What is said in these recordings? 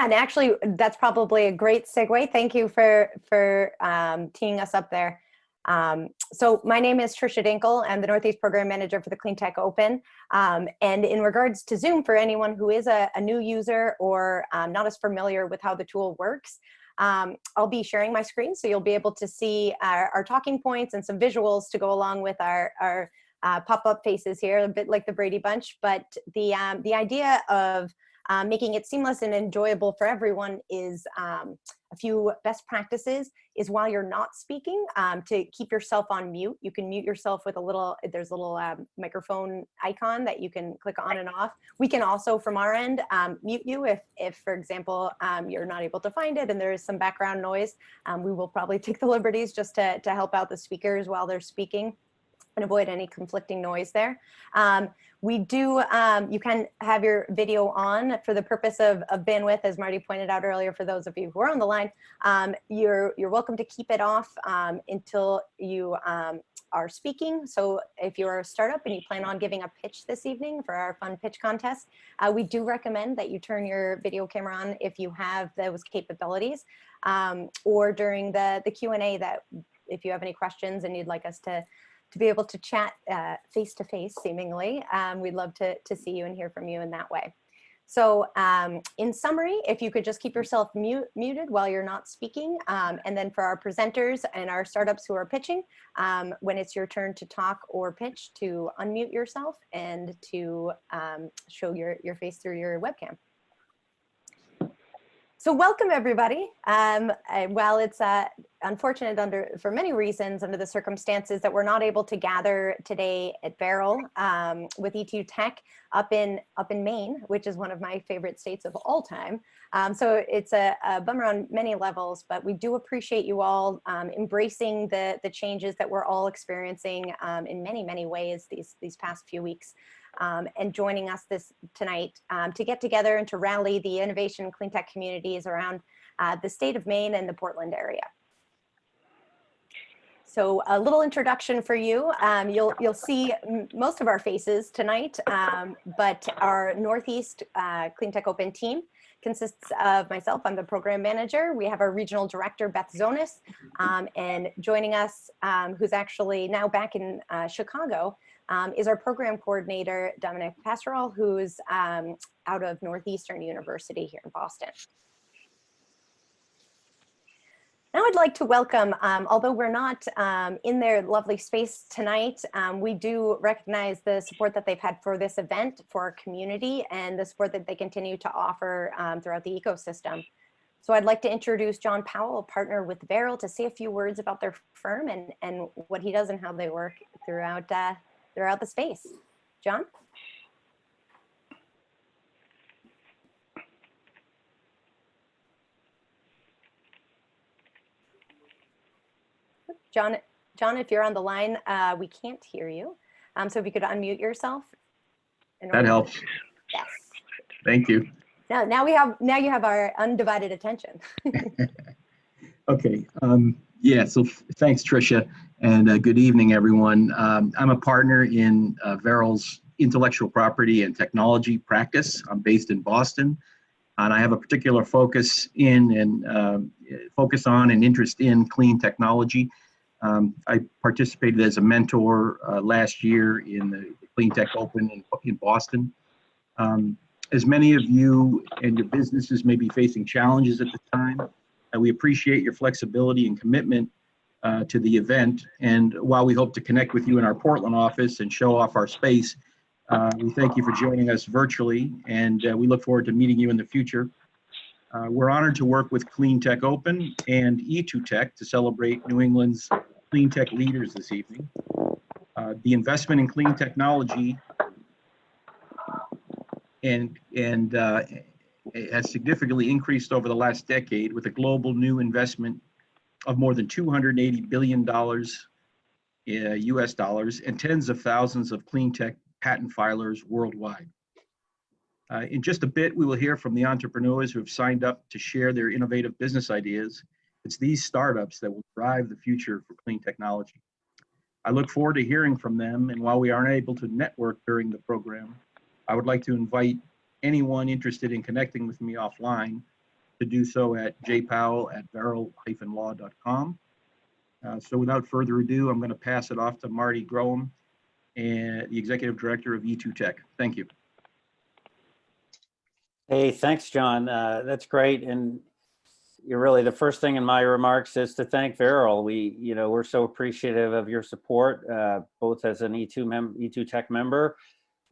And actually, that's probably a great segue. Thank you for teeing us up there. So my name is Trisha Dinkle. I'm the Northeast Program Manager for the Cleantech Open. And in regards to Zoom, for anyone who is a new user or not as familiar with how the tool works, I'll be sharing my screen, so you'll be able to see our talking points and some visuals to go along with our pop-up faces here, a bit like the Brady Bunch. But the idea of making it seamless and enjoyable for everyone is a few best practices is while you're not speaking, to keep yourself on mute. You can mute yourself with there's a little microphone icon that you can click on and off. We can also, from our end, mute you if for example, you're not able to find it and there is some background noise. We will probably take the liberties just to help out the speakers while they're speaking and avoid any conflicting noise there. You can have your video on for the purpose of bandwidth, as Marty pointed out earlier. For those of you who are on the line, you're welcome to keep it off until you are speaking. So if you're a startup and you plan on giving a pitch this evening for our fun pitch contest, we do recommend that you turn your video camera on if you have those capabilities, or during the Q&A, that if you have any questions and you'd like us to be able to chat face to face, seemingly. We'd love to see you and hear from you in that way. So in summary, if you could just keep yourself muted while you're not speaking, and then for our presenters and our startups who are pitching, when it's your turn to talk or pitch, to unmute yourself and to show your face through your webcam. So welcome, everybody. While it's unfortunate for many reasons under the circumstances that we're not able to gather today at Verrill with E2Tech up in Maine, which is one of my favorite states of all time. So it's a bummer on many levels, but we do appreciate you all embracing the changes that we're all experiencing in many, many ways these past few weeks. And joining us tonight to get together and to rally the innovation and clean tech communities around the state of Maine and the Portland area. So a little introduction for you. You'll see most of our faces tonight, but our Northeast Cleantech Open team consists of myself. I'm the program manager. We have our regional director, Beth Zonis, and joining us, who's actually now back in Chicago, is our program coordinator, Dominic Passerall, who's out of Northeastern University here in Boston. Now I'd like to welcome, although we're not in their lovely space tonight, we do recognize the support that they've had for this event, for our community, and the support that they continue to offer throughout the ecosystem. So I'd like to introduce John Powell, a partner with Verrill, to say a few words about their firm and what he does and how they work throughout the space. John? John, if you're on the line, we can't hear you. So if you could unmute yourself. That helps. Yes. Thank you. Now you have our undivided attention. Okay. Yeah, so thanks, Trisha, and good evening, everyone. I'm a partner in Verrill's intellectual property and technology practice. I'm based in Boston, and I have a particular focus on and interest in clean technology. I participated as a mentor last year in the Cleantech Open in Boston. As many of you and your businesses may be facing challenges at the time, we appreciate your flexibility and commitment to the event. And while we hope to connect with you in our Portland office and show off our space, we thank you for joining us virtually, and we look forward to meeting you in the future. We're honored to work with Cleantech Open and E2Tech to celebrate New England's clean tech leaders this evening. The investment in clean technology has significantly increased over the last decade, with a global new investment of more than $280 billion US dollars and tens of thousands of clean tech patent filers worldwide. In just a bit, we will hear from the entrepreneurs who have signed up to share their innovative business ideas. It's these startups that will drive the future for clean technology. I look forward to hearing from them, and while we aren't able to network during the program, I would like to invite anyone interested in connecting with me offline to do so at jpowell@verrill-law.com. So without further ado, I'm going to pass it off to Marty Groem, and the Executive Director of E2Tech. Thank you. Hey, thanks, John. That's great. And you're really, the first thing in my remarks is to thank Verrill. We're so appreciative of your support, both as an E2Tech member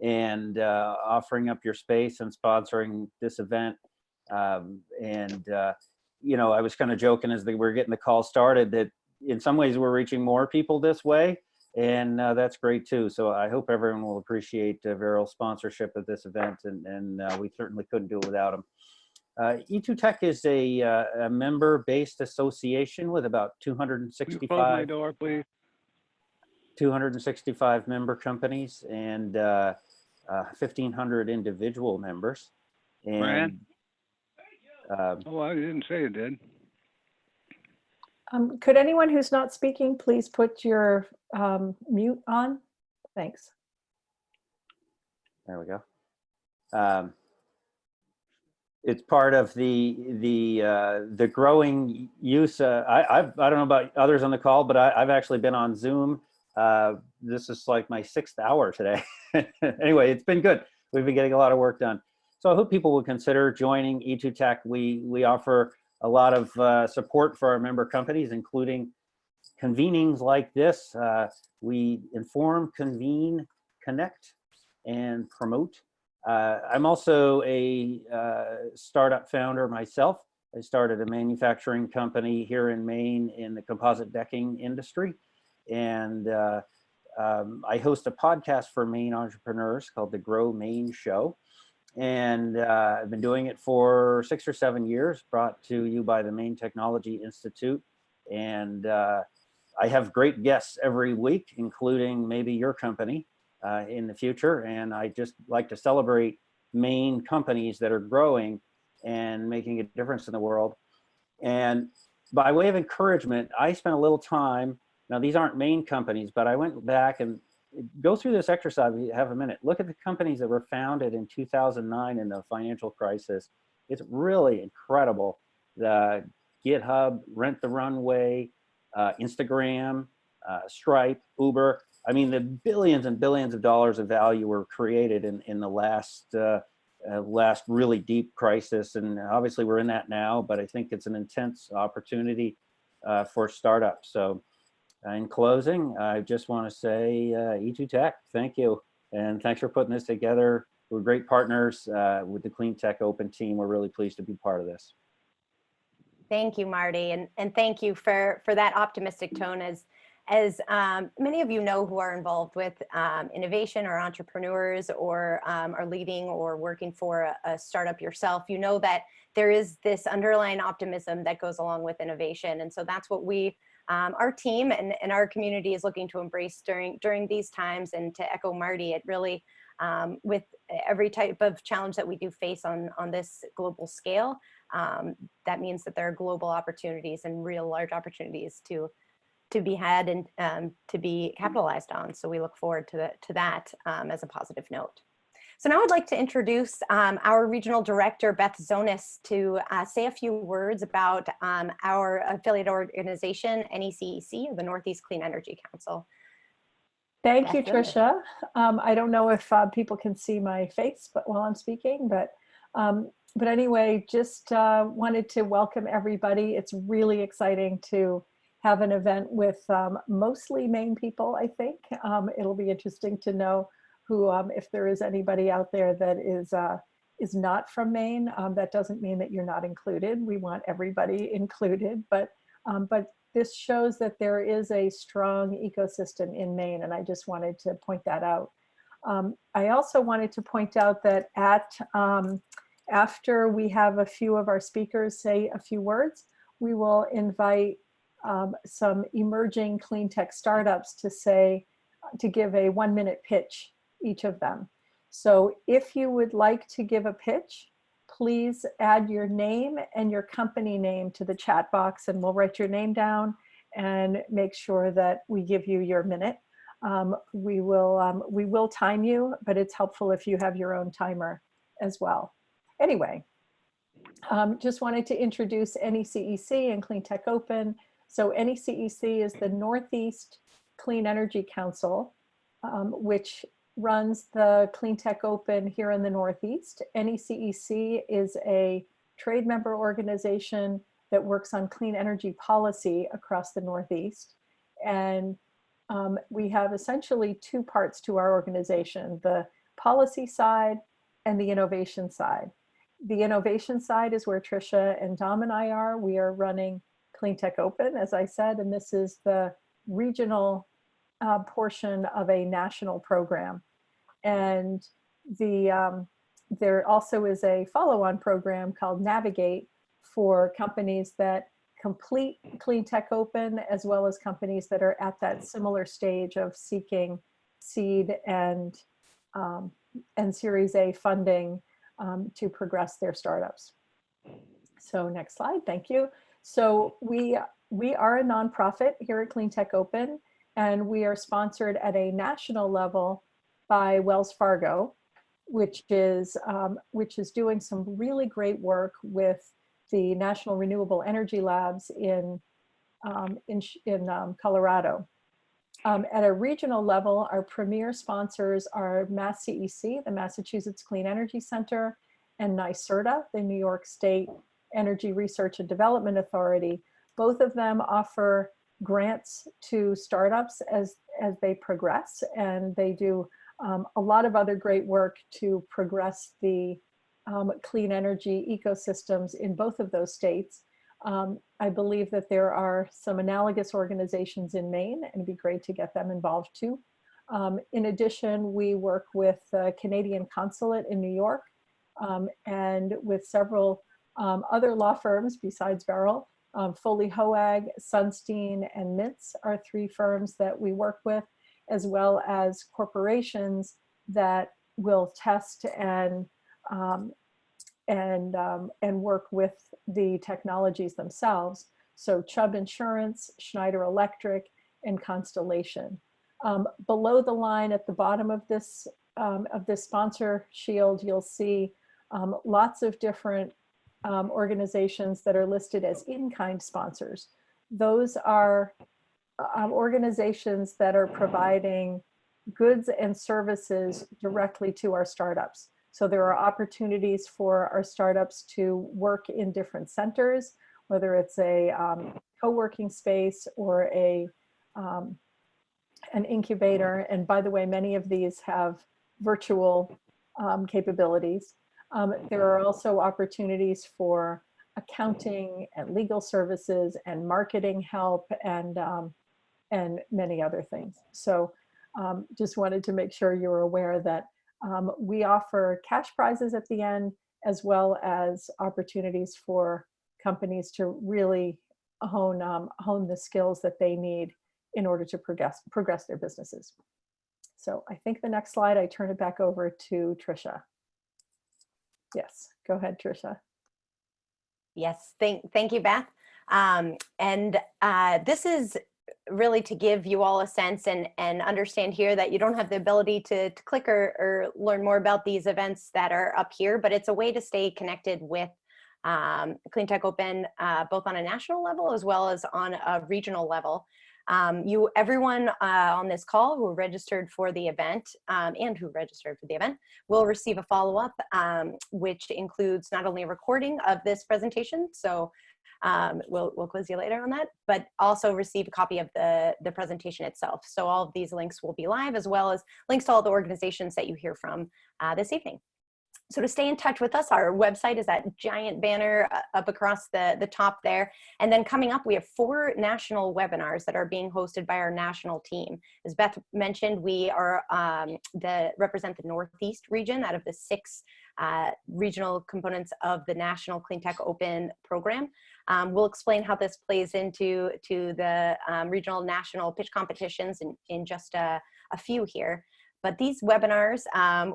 and offering up your space and sponsoring this event. I was kind of joking as we were getting the call started that in some ways we're reaching more people this way, and that's great too. So I hope everyone will appreciate Verrill's sponsorship of this event, and we certainly couldn't do it without him. E2Tech is a member-based association with about 265. Close my door, please. 265 member companies and 1,500 individual members. And Oh, I didn't say it did. Could anyone who's not speaking please put your mute on? Thanks. there we go. It's part of the growing use. I don't know about others on the call, but I've actually been on Zoom. This is like my 6th hour today. Anyway, it's been good. We've been getting a lot of work done. So I hope people will consider joining E2Tech. We offer a lot of support for our member companies, including convenings like this. We inform, convene, connect, and promote. I'm also a startup founder myself. I started a manufacturing company here in Maine in the composite decking industry. And I host a podcast for Maine entrepreneurs called the Grow Maine Show. And I've been doing it for 6 or 7 years, brought to you by the Maine Technology Institute. And I have great guests every week, including maybe your company in the future. And I just like to celebrate Maine companies that are growing and making a difference in the world. And by way of encouragement, I spent a little time. Now, these aren't Maine companies, but I went back and go through this exercise if you have a minute. Look at the companies that were founded in 2009 in the financial crisis. It's really incredible. GitHub, Rent the Runway, Instagram, Stripe, Uber. I mean, the billions and billions of dollars of value were created in the last really deep crisis. And obviously we're in that now, but I think it's an intense opportunity for startups. So in closing, I just want to say E2Tech, thank you. And thanks for putting this together. We're great partners with the Cleantech Open team. We're really pleased to be part of this. Thank you, Marty, and thank you for that optimistic tone. As many of you know who are involved with innovation or entrepreneurs or are leading or working for a startup yourself, you know that there is this underlying optimism that goes along with innovation. And so that's what our team and our community is looking to embrace during these times. And to echo Marty, it really, with every type of challenge that we do face on this global scale, that means that there are global opportunities and real large opportunities to be had and to be capitalized on. So we look forward to that as a positive note. So now I'd like to introduce our regional director, Beth Zonis, to say a few words about our affiliate organization, NECEC, or the Northeast Clean Energy Council. Thank you, Tricia. I don't know if people can see my face while I'm speaking, but anyway, just wanted to welcome everybody. It's really exciting to have an event with mostly Maine people, I think. It'll be interesting to know who, if there is anybody out there that is not from Maine. That doesn't mean that you're not included. We want everybody included, but this shows that there is a strong ecosystem in Maine, and I just wanted to point that out. I also wanted to point out that after we have a few of our speakers say a few words, we will invite some emerging clean tech startups to give a 1-minute pitch, each of them. So if you would like to give a pitch, please add your name and your company name to the chat box, and we'll write your name down and make sure that we give you your minute. We will time you, but it's helpful if you have your own timer as well. Anyway, Just wanted to introduce NECEC and Cleantech Open. So NECEC is the Northeast Clean Energy Council, which runs the Cleantech Open here in the Northeast. NECEC is a trade member organization that works on clean energy policy across the Northeast. And we have essentially two parts to our organization, the policy side and the innovation side. The innovation side is where Tricia and Dom and I are. We are running Cleantech Open, as I said, and this is the regional portion of a national program. And there also is a follow-on program called Navigate for companies that complete Cleantech Open, as well as companies that are at that similar stage of seeking seed and Series A funding to progress their startups. So next slide, thank you. So we are a nonprofit here at Cleantech Open, and we are sponsored at a national level by Wells Fargo, which is doing some really great work with the National Renewable Energy Labs in Colorado. At a regional level, our premier sponsors are MassCEC, the Massachusetts Clean Energy Center, and NYSERDA, the New York State Energy Research and Development Authority. Both of them offer grants to startups as they progress, and they do a lot of other great work to progress the clean energy ecosystems in both of those states. I believe that there are some analogous organizations in Maine, and it'd be great to get them involved too. In addition, we work with the Canadian Consulate in New York and with several other law firms besides Verrill. Foley Hoag, Sunstein, and Mintz are three firms that we work with, as well as corporations that will test and work with the technologies themselves. So Chubb Insurance, Schneider Electric, and Constellation. Below the line at the bottom of this sponsor shield, you'll see lots of different organizations that are listed as in-kind sponsors. Those are organizations that are providing goods and services directly to our startups. So there are opportunities for our startups to work in different centers, whether it's a co-working space or an incubator. And by the way, many of these have virtual capabilities. There are also opportunities for accounting and legal services and marketing help and many other things. So just wanted to make sure you're aware that we offer cash prizes at the end, as well as opportunities for companies to really hone the skills that they need in order to progress their businesses. So I think the next slide, I turn it back over to Tricia. Yes, go ahead, Tricia. Yes, thank you, Beth. This is really to give you all a sense and understand here that you don't have the ability to click or learn more about these events that are up here, but it's a way to stay connected with Cleantech Open, both on a national level as well as on a regional level. Everyone on this call who registered for the event will receive a follow-up, which includes not only a recording of this presentation, so we'll quiz you later on that, but also receive a copy of the presentation itself. So all of these links will be live, as well as links to all the organizations that you hear from this evening. So to stay in touch with us, our website is that giant banner up across the top there. And then coming up, we have 4 national webinars that are being hosted by our national team. As Beth mentioned, we are represent the Northeast region out of the 6 regional components of the National Cleantech Open program. We'll explain how this plays into the regional national pitch competitions in just a few here. But these webinars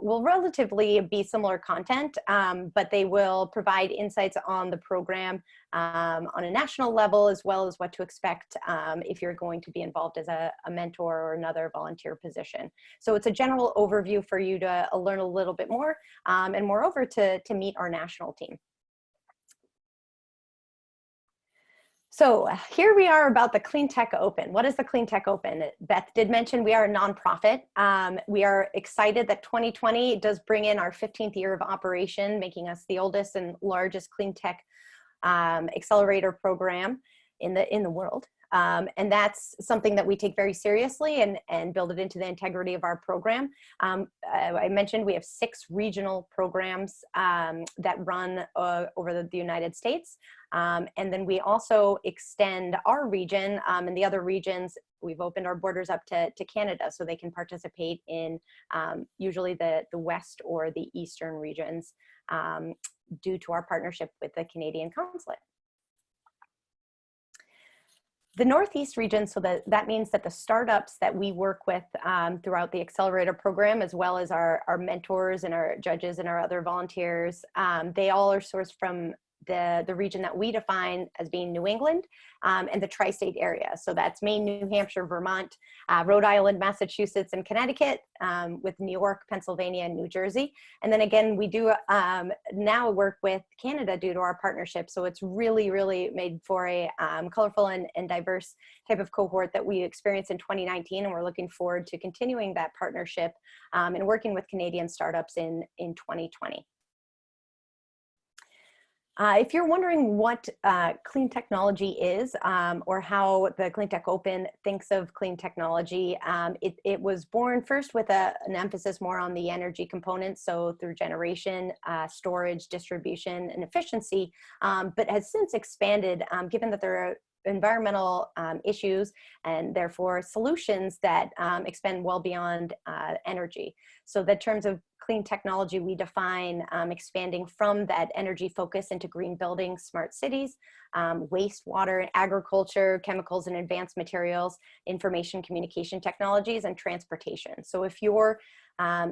will relatively be similar content, but they will provide insights on the program on a national level, as well as what to expect if you're going to be involved as a mentor or another volunteer position. So it's a general overview for you to learn a little bit more, and moreover to meet our national team. So here we are about the Cleantech Open. What is the Cleantech Open? Beth did mention we are a nonprofit. We are excited that 2020 does bring in our 15th year of operation, making us the oldest and largest clean tech accelerator program in the world. And that's something that we take very seriously and build it into the integrity of our program. I mentioned we have 6 regional programs that run over the United States. And then we also extend our region and the other regions. We've opened our borders up to Canada so they can participate in usually the West or the Eastern regions due to our partnership with the Canadian Consulate. The Northeast region, so that means that the startups that we work with throughout the accelerator program, as well as our mentors and our judges and our other volunteers, they all are sourced from the region that we define as being New England and the tri-state area. So that's Maine, New Hampshire, Vermont, Rhode Island, Massachusetts, and Connecticut, with New York, Pennsylvania, and New Jersey. And then again, we do now work with Canada due to our partnership. So it's really, really made for a colorful and diverse type of cohort that we experienced in 2019. And we're looking forward to continuing that partnership and working with Canadian startups in 2020. If you're wondering what clean technology is or how the Cleantech Open thinks of clean technology, it was born first with an emphasis more on the energy component, so through generation, storage, distribution, and efficiency, but has since expanded given that there are environmental issues and therefore solutions that expand well beyond energy. So the terms of clean technology we define expanding from that energy focus into green buildings, smart cities, wastewater, agriculture, chemicals and advanced materials, information communication technologies, and transportation. So if your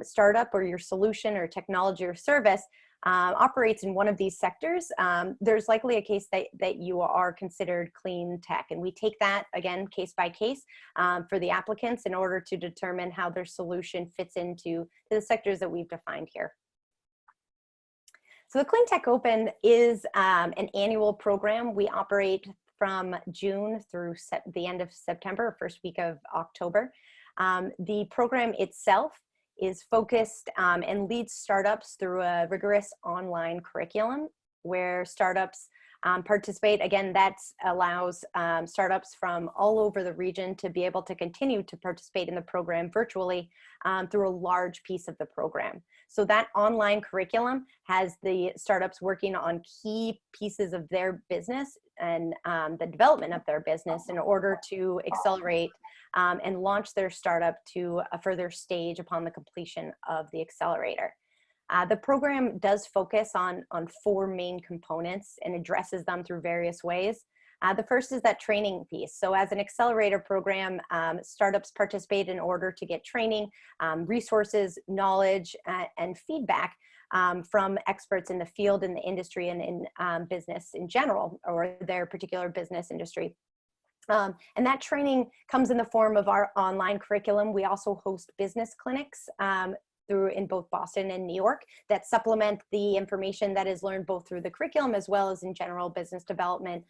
startup or your solution or technology or service operates in one of these sectors, there's likely a case that you are considered clean tech. And we take that, again, case by case for the applicants in order to determine how their solution fits into the sectors that we've defined here. So the Cleantech Open is an annual program. We operate from June through the end of September, first week of October. The program itself is focused and leads startups through a rigorous online curriculum where startups participate. Again, that allows startups from all over the region to be able to continue to participate in the program virtually through a large piece of the program. So that online curriculum has the startups working on key pieces of their business and the development of their business in order to accelerate and launch their startup to a further stage upon the completion of the accelerator. The program does focus on 4 main components and addresses them through various ways. The first is that training piece. So as an accelerator program, startups participate in order to get training, resources, knowledge, and feedback from experts in the field, in the industry, and in business in general, or their particular business industry. And that training comes in the form of our online curriculum. We also host business clinics in both Boston and New York that supplement the information that is learned both through the curriculum as well as in general business development.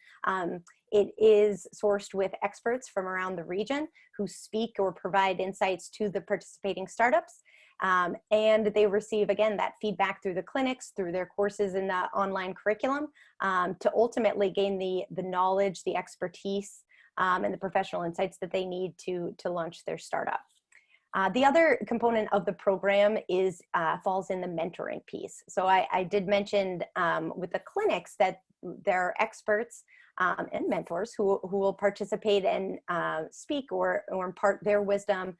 It is sourced with experts from around the region who speak or provide insights to the participating startups. And they receive, again, that feedback through the clinics, through their courses in the online curriculum, to ultimately gain the knowledge, the expertise, and the professional insights that they need to launch their startup. The other component of the program falls in the mentoring piece. So I did mention with the clinics that there are experts and mentors who will participate and speak or impart their wisdom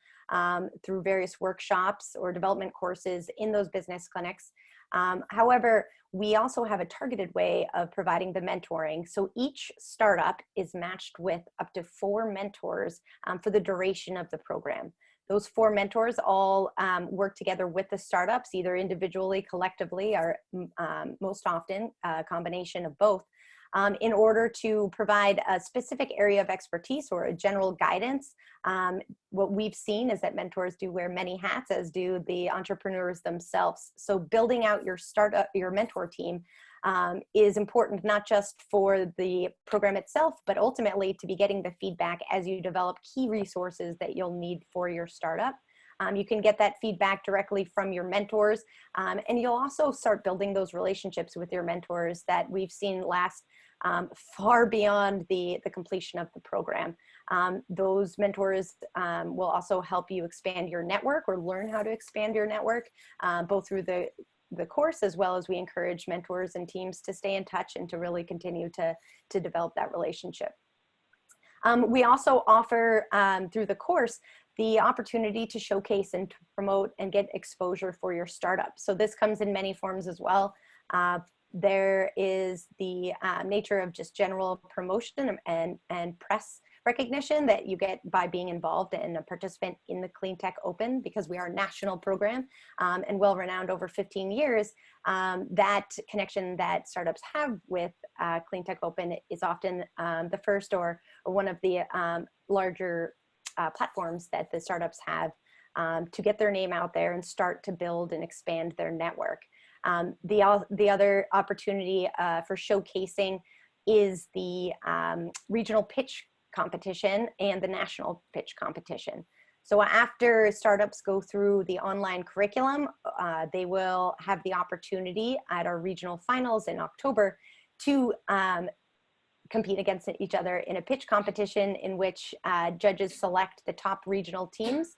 through various workshops or development courses in those business clinics. However, we also have a targeted way of providing the mentoring. So each startup is matched with up to 4 mentors for the duration of the program. Those 4 mentors all work together with the startups, either individually, collectively, or most often a combination of both, in order to provide a specific area of expertise or a general guidance. What we've seen is that mentors do wear many hats, as do the entrepreneurs themselves. So building out your mentor team is important, not just for the program itself, but ultimately to be getting the feedback as you develop key resources that you'll need for your startup. You can get that feedback directly from your mentors, and you'll also start building those relationships with your mentors that we've seen last far beyond the completion of the program. Those mentors will also help you expand your network or learn how to expand your network, both through the course, as well as we encourage mentors and teams to stay in touch and to really continue to develop that relationship. We also offer through the course the opportunity to showcase and to promote and get exposure for your startup. So this comes in many forms as well. There is the nature of just general promotion and press recognition that you get by being involved and a participant in the Cleantech Open, because we are a national program and well-renowned over 15 years. That connection that startups have with Cleantech Open is often the first or one of the larger platforms that the startups have to get their name out there and start to build and expand their network. The other opportunity for showcasing is the regional pitch competition and the national pitch competition. So after startups go through the online curriculum, they will have the opportunity at our regional finals in October to compete against each other in a pitch competition in which judges select the top regional teams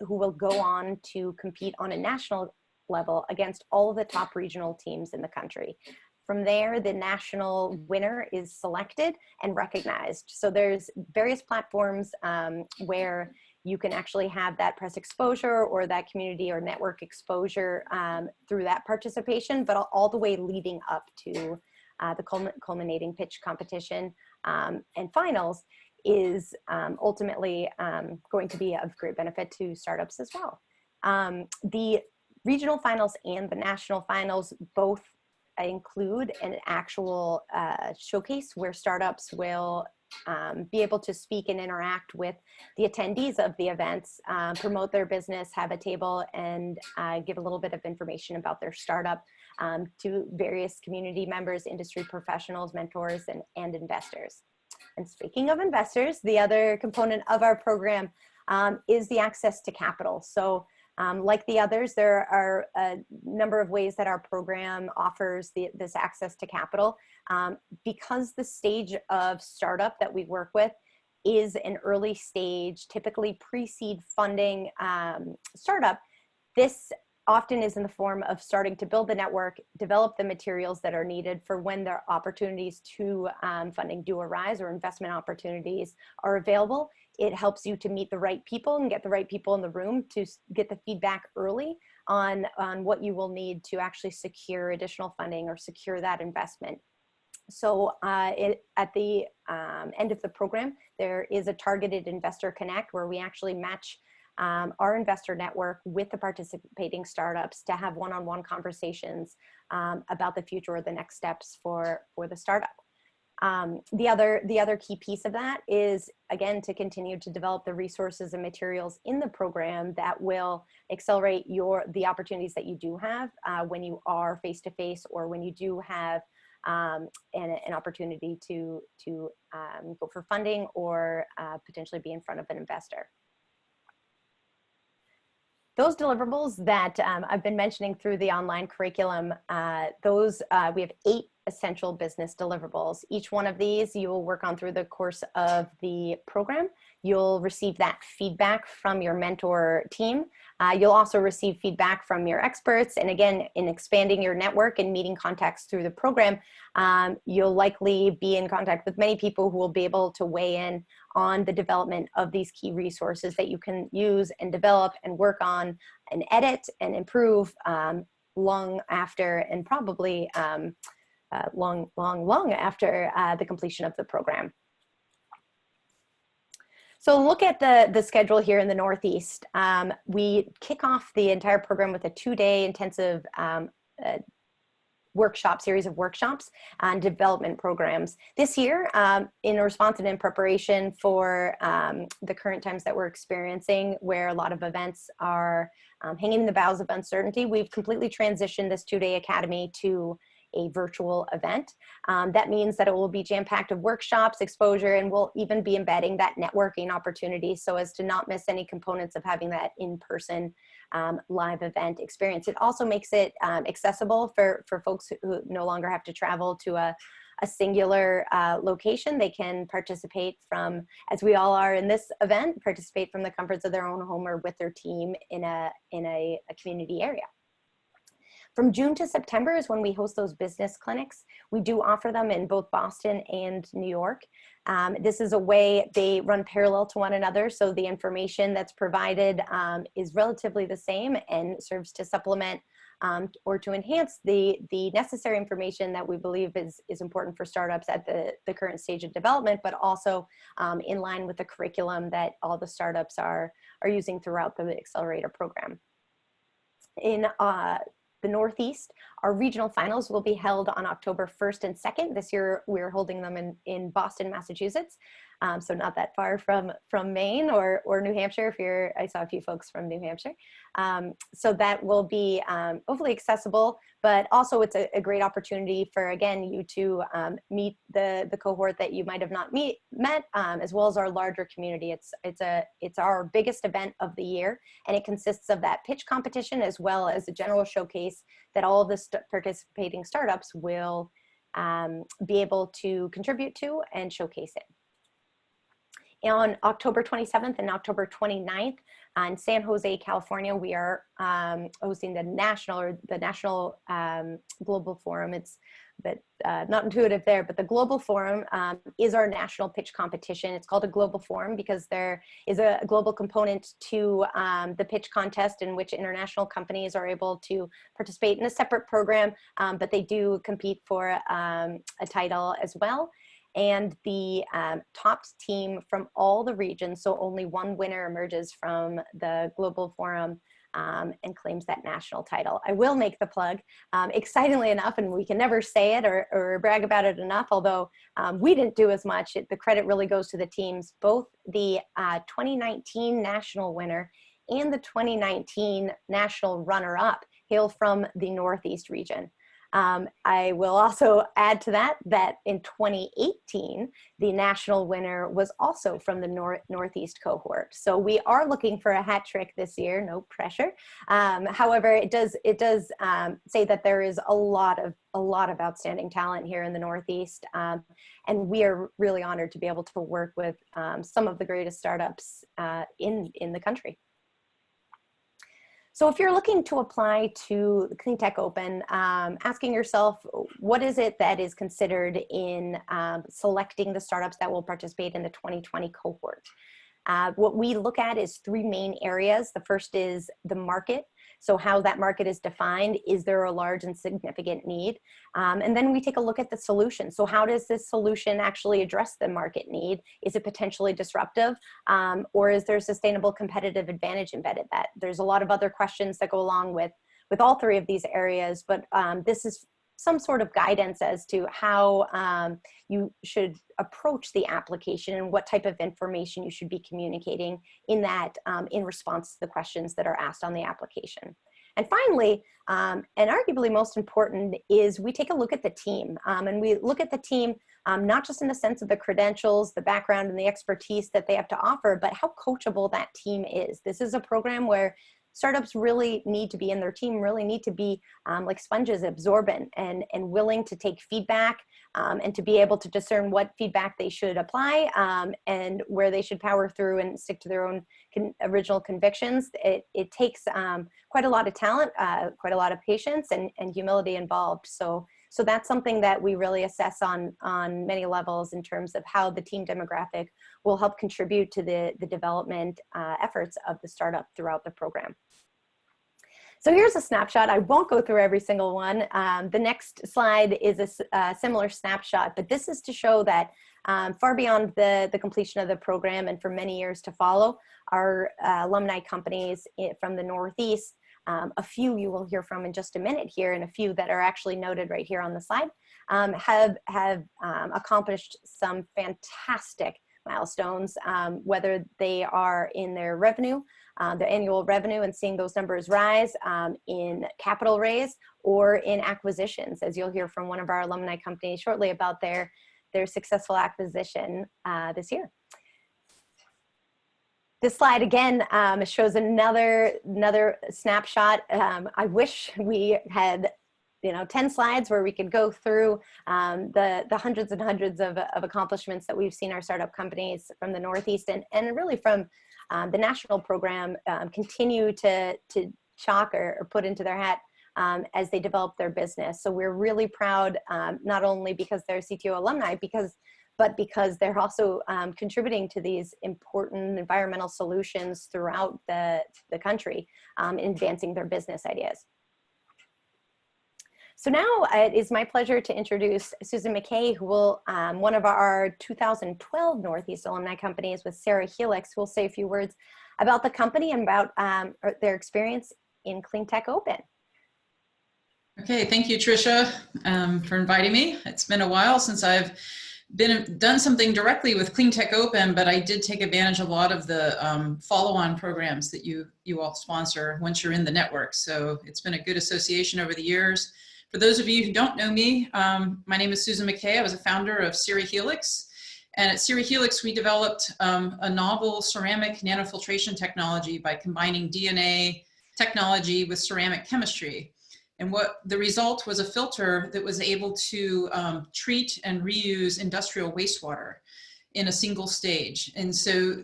who will go on to compete on a national level against all of the top regional teams in the country. From there, the national winner is selected and recognized. So there's various platforms where you can actually have that press exposure or that community or network exposure through that participation, but all the way leading up to the culminating pitch competition and finals is ultimately going to be of great benefit to startups as well. The regional finals and the national finals both include an actual showcase where startups will be able to speak and interact with the attendees of the events, promote their business, have a table, and give a little bit of information about their startup to various community members, industry professionals, mentors, and investors. And speaking of investors, the other component of our program is the access to capital. So like the others, there are a number of ways that our program offers this access to capital. Because the stage of startup that we work with is an early stage, typically pre-seed funding startup, this often is in the form of starting to build the network, develop the materials that are needed for when the opportunities to funding do arise or investment opportunities are available. It helps you to meet the right people and get the right people in the room to get the feedback early on what you will need to actually secure additional funding or secure that investment. So at the end of the program, there is a targeted investor connect where we actually match our investor network with the participating startups to have one-on-one conversations about the future or the next steps for the startup. The other key piece of that is, again, to continue to develop the resources and materials in the program that will accelerate the opportunities that you do have when you are face-to-face or when you do have an opportunity to go for funding or potentially be in front of an investor. Those deliverables that I've been mentioning through the online curriculum, we have 8 essential business deliverables. Each one of these you will work on through the course of the program. You'll receive that feedback from your mentor team. You'll also receive feedback from your experts. And again, in expanding your network and meeting contacts through the program, you'll likely be in contact with many people who will be able to weigh in on the development of these key resources that you can use and develop and work on and edit and improve long after, and probably long after the completion of the program. So look at the schedule here in the Northeast. We kick off the entire program with a 2-day intensive series of workshops on development programs. This year, in response and in preparation for the current times that we're experiencing, where a lot of events are hanging in the boughs of uncertainty, we've completely transitioned this 2-day academy to a virtual event. That means that it will be jam-packed of workshops, exposure, and we'll even be embedding that networking opportunity so as to not miss any components of having that in-person live event experience. It also makes it accessible for folks who no longer have to travel to a singular location. They can participate from, as we all are in this event, participate from the comforts of their own home or with their team in a community area. From June to September is when we host those business clinics. We do offer them in both Boston and New York. This is a way they run parallel to one another, so the information that's provided is relatively the same and serves to supplement or to enhance the necessary information that we believe is important for startups at the current stage of development, but also in line with the curriculum that all the startups are using throughout the accelerator program. In the Northeast, our regional finals will be held on October 1st and 2nd. This year, we're holding them in Boston, Massachusetts. So not that far from Maine or New Hampshire. I saw a few folks from New Hampshire. So that will be hopefully accessible, but also it's a great opportunity for, again, you to meet the cohort that you might have not met, as well as our larger community. It's our biggest event of the year, and it consists of that pitch competition as well as a general showcase that all of the participating startups will be able to contribute to and showcase it. On October 27th and October 29th in San Jose, California, we are hosting the national global forum. It's not intuitive there, but the global forum is our national pitch competition. It's called a global forum because there is a global component to the pitch contest in which international companies are able to participate in a separate program, but they do compete for a title as well. And the top team from all the regions, so only one winner emerges from the global forum and claims that national title. I will make the plug, excitingly enough, and we can never say it or brag about it enough, although we didn't do as much. The credit really goes to the teams. Both the 2019 national winner and the 2019 national runner-up hail from the Northeast region. I will also add to that in 2018, the national winner was also from the Northeast cohort. So we are looking for a hat trick this year, no pressure. However, it does say that there is a lot of outstanding talent here in the Northeast. And we are really honored to be able to work with some of the greatest startups in the country. So if you're looking to apply to the Cleantech Open, asking yourself, what is it that is considered in selecting the startups that will participate in the 2020 cohort? What we look at is three main areas. The first is the market. So how that market is defined, is there a large and significant need? And then we take a look at the solution. So how does this solution actually address the market need? Is it potentially disruptive? Or is there a sustainable competitive advantage embedded that? There's a lot of other questions that go along with all three of these areas, but this is some sort of guidance as to how you should approach the application and what type of information you should be communicating in that in response to the questions that are asked on the application. And finally, and arguably most important, is we take a look at the team. And we look at the team not just in the sense of the credentials, the background, and the expertise that they have to offer, but how coachable that team is. This is a program where startups really need to be, and their team really need to be like sponges, absorbent and willing to take feedback and to be able to discern what feedback they should apply and where they should power through and stick to their own original convictions. It takes quite a lot of talent, quite a lot of patience and humility involved. So that's something that we really assess on many levels in terms of how the team demographic will help contribute to the development efforts of the startup throughout the program. So here's a snapshot. I won't go through every single one. The next slide is a similar snapshot, but this is to show that far beyond the completion of the program and for many years to follow, our alumni companies from the Northeast, a few you will hear from in just a minute here, and a few that are actually noted right here on the slide, have accomplished some fantastic milestones, whether they are in their revenue, their annual revenue, and seeing those numbers rise, in capital raise, or in acquisitions, as you'll hear from one of our alumni companies shortly about their successful acquisition this year. This slide again shows another snapshot. I wish we had 10 slides where we could go through the hundreds and hundreds of accomplishments that we've seen our startup companies from the Northeast and really from the national program continue to chalk or put into their hat as they develop their business. So we're really proud, not only because they're CTO alumni, but because they're also contributing to these important environmental solutions throughout the country, advancing their business ideas. So now it is my pleasure to introduce Susan Mckay, who will, one of our 2012 Northeast alumni companies with Cerahelix, who will say a few words about the company and about their experience in Cleantech Open. Okay, thank you, Tricia, for inviting me. It's been a while since I've done something directly with Cleantech Open, but I did take advantage of a lot of the follow-on programs that you all sponsor once you're in the network. So it's been a good association over the years. For those of you who don't know me, my name is Susan Mckay. I was a founder of Cerahelix. And at Cerahelix, we developed a novel ceramic nanofiltration technology by combining DNA technology with ceramic chemistry. And what the result was a filter that was able to treat and reuse industrial wastewater in a single stage. And so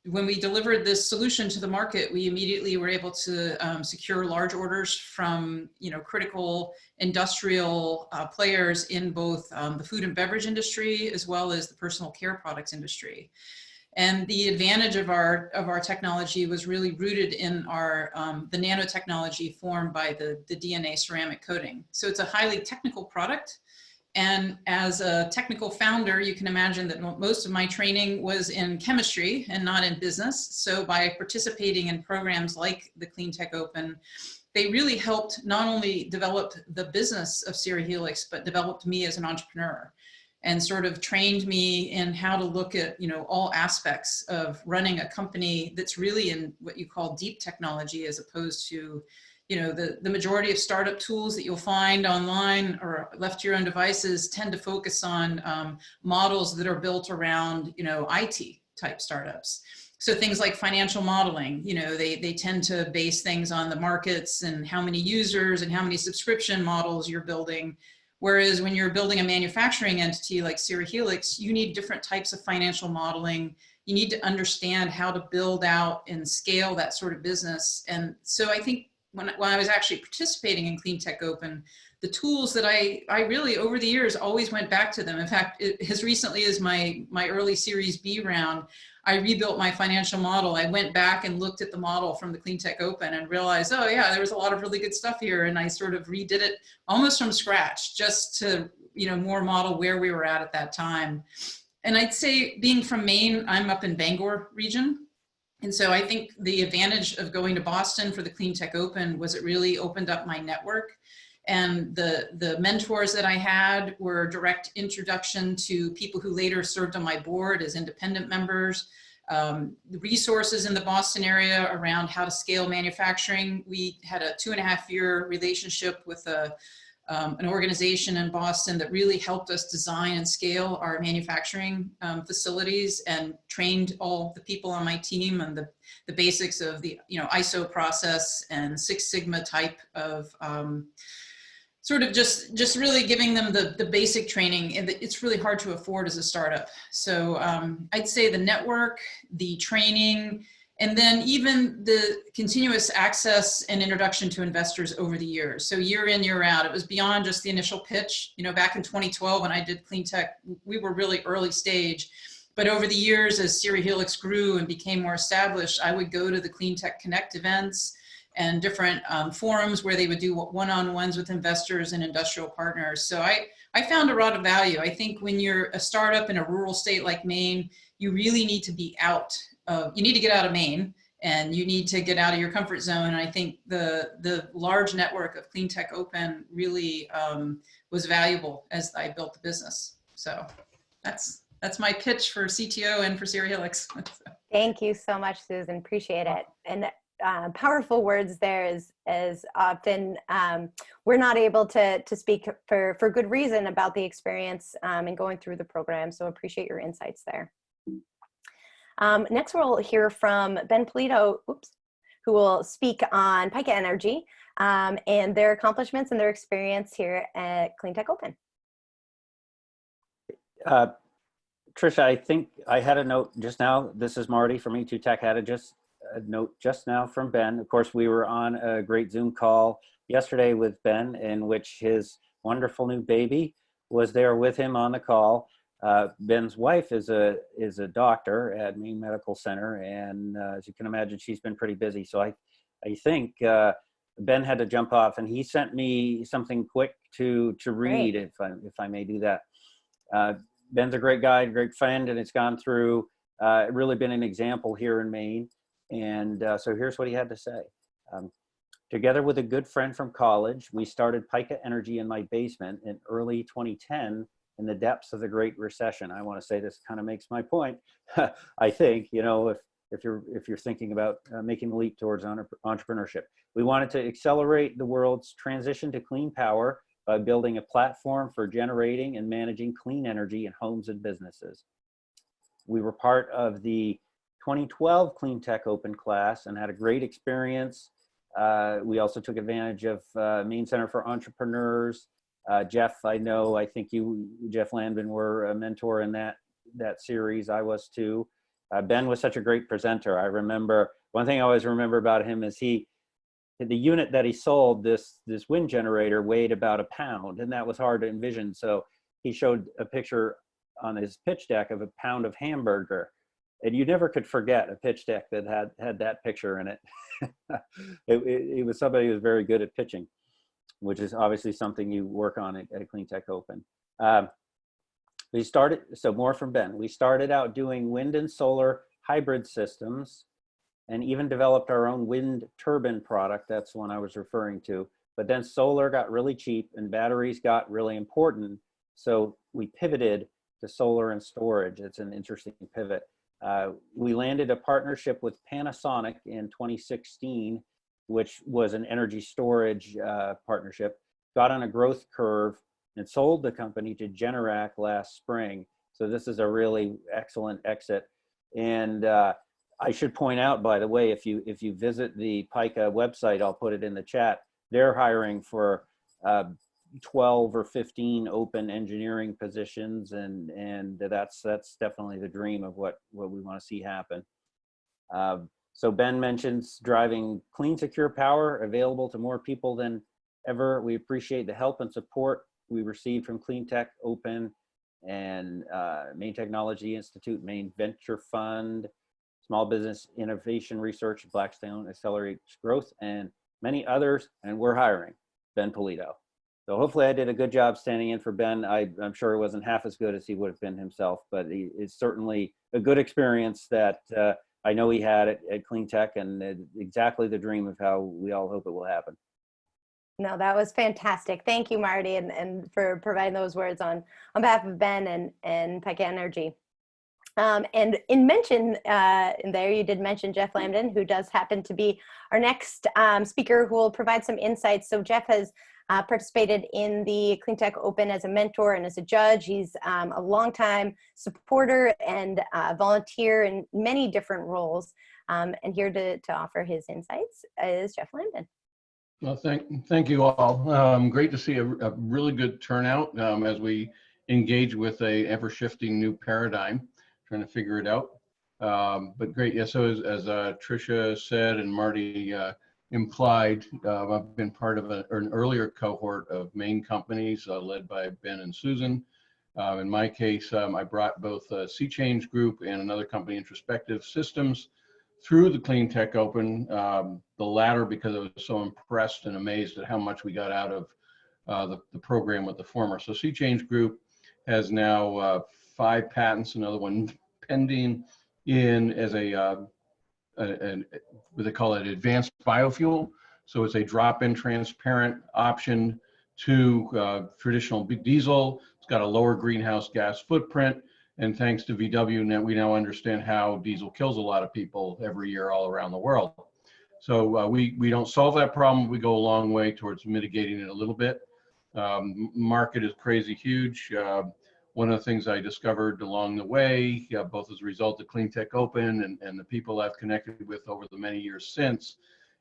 when we delivered this solution to the market, we immediately were able to secure large orders from critical industrial players in both the food and beverage industry as well as the personal care products industry. And the advantage of our technology was really rooted in our the nanotechnology formed by the DNA ceramic coating. So it's a highly technical product. And as a technical founder, you can imagine that most of my training was in chemistry and not in business. So by participating in programs like the Cleantech Open, they really helped not only develop the business of Cerahelix, but developed me as an entrepreneur and sort of trained me in how to look at all aspects of running a company that's really in what you call deep technology, as opposed to the majority of startup tools that you'll find online or left to your own devices tend to focus on models that are built around, IT type startups. So things like financial modeling, they tend to base things on the markets and how many users and how many subscription models you're building. Whereas when you're building a manufacturing entity like Cerahelix, you need different types of financial modeling. You need to understand how to build out and scale that sort of business. And so I think when I was actually participating in Cleantech Open, the tools that I really over the years always went back to them. In fact, as recently as my early Series B round, I rebuilt my financial model. I went back and looked at the model from the Cleantech Open and realized, oh yeah, there was a lot of really good stuff here. And I sort of redid it almost from scratch just to, more model where we were at that time. And I'd say being from Maine, I'm up in Bangor region. And so I think the advantage of going to Boston for the Cleantech Open was it really opened up my network. And the mentors that I had were a direct introduction to people who later served on my board as independent members. The resources in the Boston area around how to scale manufacturing. We had a 2.5-year relationship with an organization in Boston that really helped us design and scale our manufacturing facilities and trained all the people on my team on the basics of the ISO process and Six Sigma type of sort of just really giving them the basic training. And it's really hard to afford as a startup. So I'd say the network, the training, and then even the continuous access and introduction to investors over the years. So year in, year out, it was beyond just the initial pitch. Back in 2012 when I did Cleantech, we were really early stage. But over the years, as Cerahelix grew and became more established, I would go to the Cleantech Connect events and different forums where they would do one-on-ones with investors and industrial partners. So I found a lot of value. I think when you're a startup in a rural state like Maine, you really need to be out. You need to get out of Maine and you need to get out of your comfort zone. And I think the large network of Cleantech Open really was valuable as I built the business. So that's That's my pitch for CTO and for Cerahelix. Thank you so much, Susan. Appreciate it. And powerful words there, as often we're not able to speak for good reason about the experience and going through the program. So appreciate your insights there. Next, we'll hear from Ben Polito, who will speak on Pika Energy and their accomplishments and their experience here at Cleantech Open. Trisha, I think I had a note just now. This is Marty from E2Tech. Had a note just now from Ben. Of course, we were on a great Zoom call yesterday with Ben, in which his wonderful new baby was there with him on the call. Ben's wife is a doctor at Maine Medical Center, and as you can imagine, she's been pretty busy. So I think Ben had to jump off, and he sent me something quick to read, if I may do that. Ben's a great guy, great friend, and it's gone through, really been an example here in Maine. And so here's what he had to say. Together with a good friend from college, we started Pika Energy in my basement in early 2010 in the depths of the Great Recession. I want to say this kind of makes my point. I think, you know, if you're thinking about making the leap towards entrepreneurship, we wanted to accelerate the world's transition to clean power by building a platform for generating and managing clean energy in homes and businesses. We were part of the 2012 Cleantech Open class and had a great experience. We also took advantage of Maine Center for Entrepreneurs. Jeff, I think you, Jeff Landon, were a mentor in that series. I was too. Ben was such a great presenter. I remember, one thing I always remember about him is the unit that he sold, this wind generator, weighed about a pound, and that was hard to envision. So he showed a picture on his pitch deck of a pound of hamburger, and you never could forget a pitch deck that had that picture in it. It was somebody who was very good at pitching, which is obviously something you work on at Cleantech Open. So more from Ben. We started out doing wind and solar hybrid systems, and even developed our own wind turbine product. That's the one I was referring to. But then solar got really cheap and batteries got really important. So we pivoted to solar and storage. It's an interesting pivot. We landed a partnership with Panasonic in 2016, which was an energy storage partnership, got on a growth curve and sold the company to Generac last spring. So this is a really excellent exit. And I should point out, by the way, if you visit the Pika website, I'll put it in the chat, they're hiring for 12 or 15 open engineering positions, and that's definitely the dream of what we want to see happen. So Ben mentions driving clean, secure power available to more people than ever. We appreciate the help and support we received from Cleantech Open and Maine Technology Institute, Maine Venture Fund, Small Business Innovation Research, Blackstone Accelerates Growth, and many others, and we're hiring Ben Polito. So hopefully I did a good job standing in for Ben. I'm sure it wasn't half as good as he would have been himself, but it's certainly a good experience that I know he had at Cleantech, and exactly the dream of how we all hope it will happen. No, that was fantastic. Thank you, Marty, and for providing those words on behalf of Ben and Pika Energy. And in mention in there, you did mention Jeff Landon, who does happen to be our next speaker, who will provide some insights. So Jeff has participated in the Cleantech Open as a mentor and as a judge. He's a longtime supporter and volunteer in many different roles. And here to offer his insights is Jeff Landon. Well, thank you all. Great to see a really good turnout as we engage with a ever-shifting new paradigm, trying to figure it out. But great, yeah, so as Tricia said and Marty implied, I've been part of an earlier cohort of Maine companies led by Ben and Susan. In my case, I brought both Sea Change Group and another company, Introspective Systems, through the Cleantech Open, the latter because I was so impressed and amazed at how much we got out of the program with the former. So Sea Change Group has now 5 patents, another one pending in as what they call it, advanced biofuel. So it's a drop-in transparent option to traditional diesel. It's got a lower greenhouse gas footprint. And thanks to VW, we now understand how diesel kills a lot of people every year all around the world. So we don't solve that problem. We go a long way towards mitigating it a little bit. Market is crazy huge. One of the things I discovered along the way, both as a result of Cleantech Open and the people I've connected with over the many years since,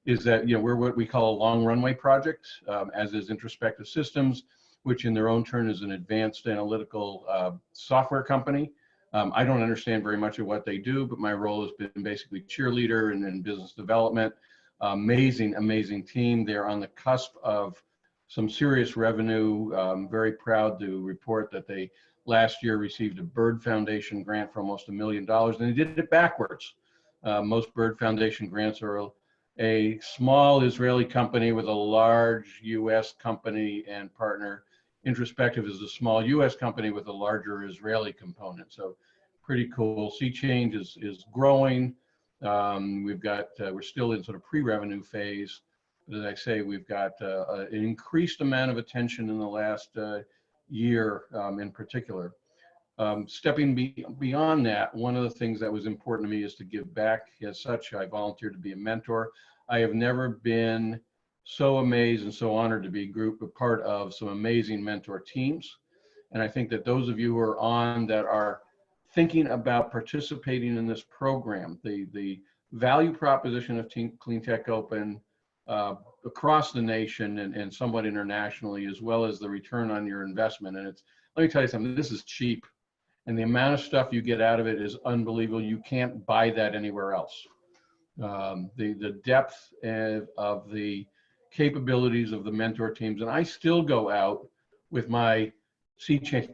is that we're what we call a long runway project, as is Introspective Systems, which in their own turn is an advanced analytical software company. I don't understand very much of what they do, but my role has been basically cheerleader and then business development. Amazing, amazing team. They're on the cusp of some serious revenue. I'm very proud to report that they last year received a Bird Foundation grant for almost $1 million, and they did it backwards. Most Bird Foundation grants are a small Israeli company with a large US company and partner. Introspective is a small US company with a larger Israeli component. So pretty cool. Sea Change is growing. We're still in sort of pre-revenue phase. But as I say, we've got an increased amount of attention in the last year in particular. Stepping beyond that, one of the things that was important to me is to give back. As such, I volunteered to be a mentor. I have never been so amazed and so honored to be a part of some amazing mentor teams. And I think that those of you who are on that are thinking about participating in this program, the value proposition of Cleantech Open across the nation and somewhat internationally, as well as the return on your investment. And let me tell you something, this is cheap. And the amount of stuff you get out of it is unbelievable. You can't buy that anywhere else. The depth of the capabilities of the mentor teams. And I still go out with my Sea Change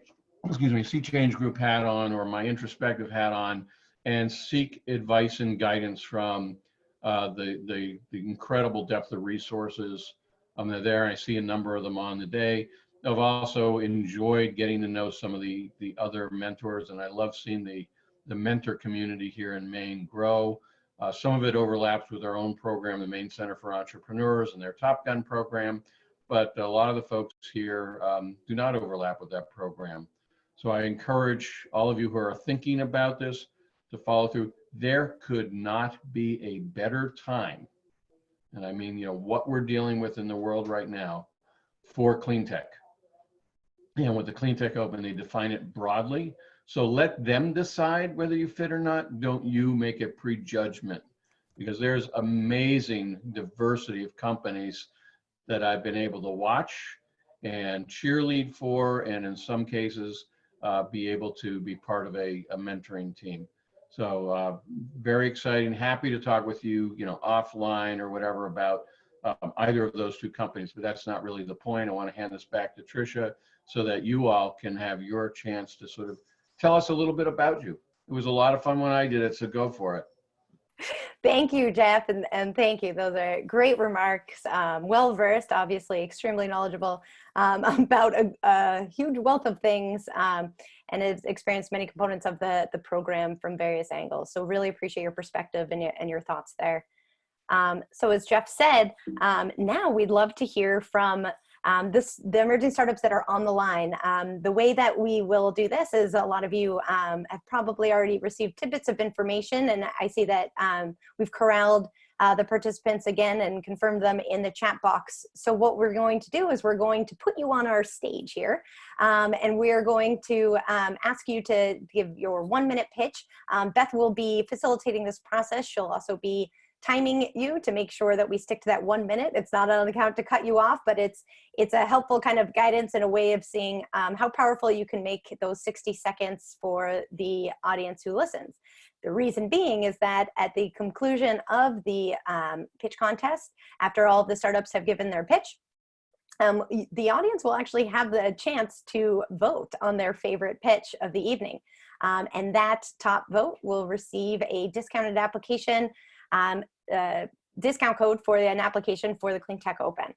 group hat on or my introspective hat on and seek advice and guidance from the incredible depth of resources. They're there. I see a number of them on the day. I've also enjoyed getting to know some of the other mentors, and I love seeing the mentor community here in Maine grow. Some of it overlaps with our own program, the Maine Center for Entrepreneurs and their Top Gun program, but a lot of the folks here do not overlap with that program. So I encourage all of you who are thinking about this to follow through. There could not be a better time, and I mean, what we're dealing with in the world right now for clean tech. And with the Cleantech Open, they define it broadly. So let them decide whether you fit or not. Don't you make a prejudgment, because there's amazing diversity of companies that I've been able to watch and cheerlead for, and in some cases, be able to be part of a mentoring team. So very exciting, happy to talk with you, offline or whatever about either of those two companies, but that's not really the point. I want to hand this back to Tricia so that you all can have your chance to sort of tell us a little bit about you. It was a lot of fun when I did it, so go for it. Thank you, Jeff, and thank you. Those are great remarks. Well-versed, obviously, extremely knowledgeable about a huge wealth of things, and has experienced many components of the program from various angles. So really appreciate your perspective and your thoughts there. So as Jeff said, now we'd love to hear from the emerging startups that are on the line. The way that we will do this is a lot of you have probably already received tidbits of information, and I see that we've corralled the participants again and confirmed them in the chat box. So what we're going to do is we're going to put you on our stage here, and we're going to ask you to give your 1-minute pitch. Beth will be facilitating this process. She'll also be timing you to make sure that we stick to that 1 minute. It's not on account to cut you off, but it's a helpful kind of guidance and a way of seeing how powerful you can make those 60 seconds for the audience who listens. The reason being is that at the conclusion of the pitch contest, after all the startups have given their pitch, the audience will actually have the chance to vote on their favorite pitch of the evening. And that top vote will receive a discounted application, discount code for an application for the Cleantech Open.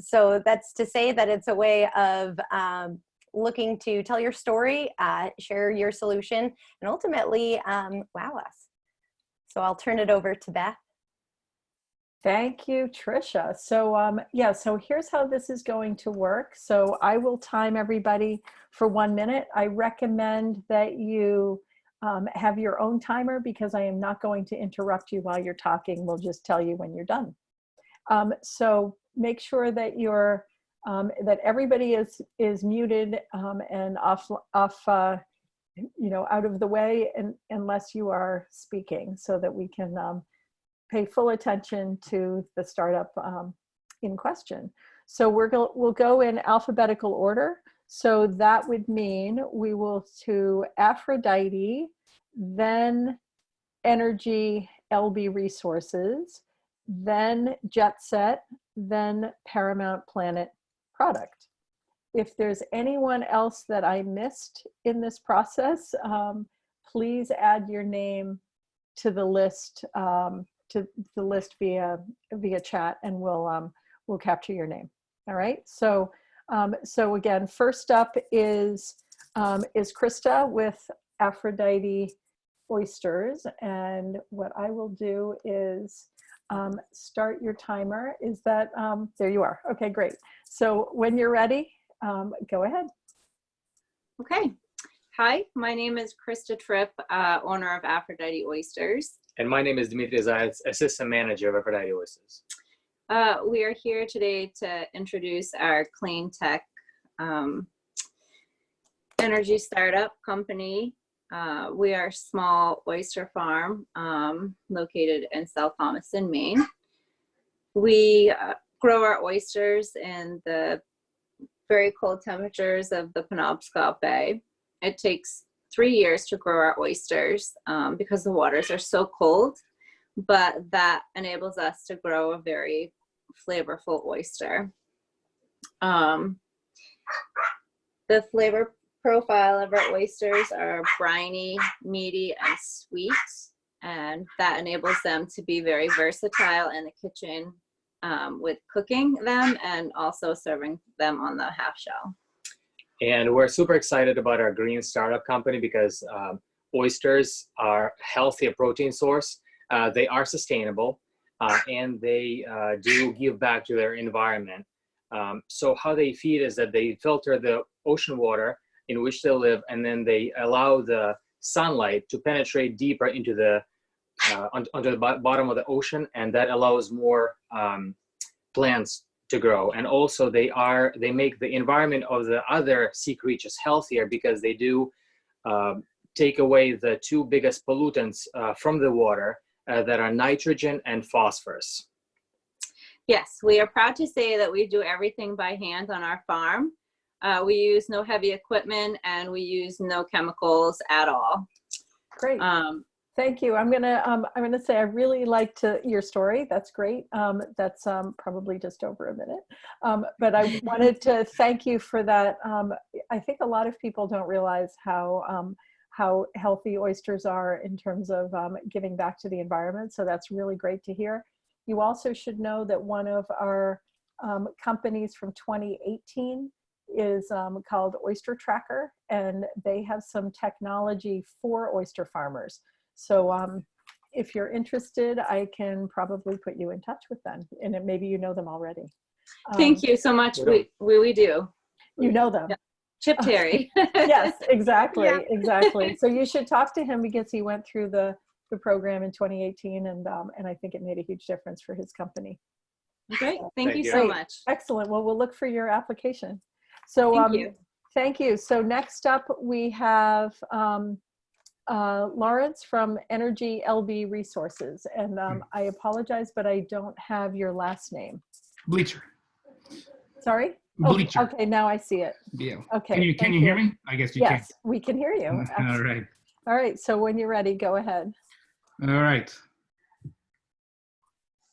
So that's to say that it's a way of looking to tell your story, share your solution, and ultimately wow us. So I'll turn it over to Beth. Thank you, Trisha. So yeah, so here's how this is going to work. So I will time everybody for 1 minute. I recommend that you have your own timer because I am not going to interrupt you while you're talking. We'll just tell you when you're done. So make sure that you're that everybody is muted and off out of the way, and unless you are speaking, so that we can pay full attention to the startup in question. So we'll go in alphabetical order. So that would mean we will to Aphrodite, then Energy LB Resources, then Jet Set, then Paramount Planet Product. If there's anyone else that I missed in this process, please add your name to the list via chat, and we'll capture your name. All right. So so again, first up is Krista with Aphrodite Oysters, and what I will do is start your timer. Is that there you are? Okay, great. So when you're ready, go ahead. Okay. Hi, my name is Krista Tripp, owner of Aphrodite Oysters. And my name is Dimitri Zayats, Assistant Manager of Aphrodite Oysters. We are here today to introduce our Cleantech energy startup company. We are a small oyster farm located in South Thomaston, Maine. We grow our oysters in the very cold temperatures of the Penobscot Bay. It takes 3 years to grow our oysters because the waters are so cold, but that enables us to grow a very flavorful oyster. The flavor profile of our oysters are briny, meaty, and sweet, and that enables them to be very versatile in the kitchen with cooking them and also serving them on the half shell. And we're super excited about our green startup company because oysters are a healthy protein source. They are sustainable and they do give back to their environment. So how they feed is that they filter the ocean water in which they live, and then they allow the sunlight to penetrate deeper into the onto the bottom of the ocean, and that allows more plants to grow. And also they make the environment of the other sea creatures healthier because they do take away the two biggest pollutants from the water that are nitrogen and phosphorus. Yes, we are proud to say that we do everything by hand on our farm. We use no heavy equipment and we use no chemicals at all. Great. Thank you. I'm gonna say I really liked your story. That's great. That's probably just over a minute. But I wanted to thank you for that. I think a lot of people don't realize how healthy oysters are in terms of giving back to the environment. So that's really great to hear. You also should know that one of our companies from 2018 is called Oyster Tracker, and they have some technology for oyster farmers. So if you're interested, I can probably put you in touch with them, and maybe you know them already. Thank you so much. We do. You know them. Yeah. Chip Terry. Yes, exactly, Yeah. exactly. So you should talk to him because he went through the program in 2018, and I think it made a huge difference for his company. Great. Thank you so Great. much. Excellent. Well, we'll look for your application. So Thank you. Thank you. So next up we have Lawrence from Energy LB Resources, and I apologize, but I don't have your last name. Bleacher. Sorry? Bleacher. Oh, okay, now I see it. Yeah. Okay. Can you hear me? I guess you can. Yes, we can hear you. All right. All right. So when you're ready, go ahead. All right.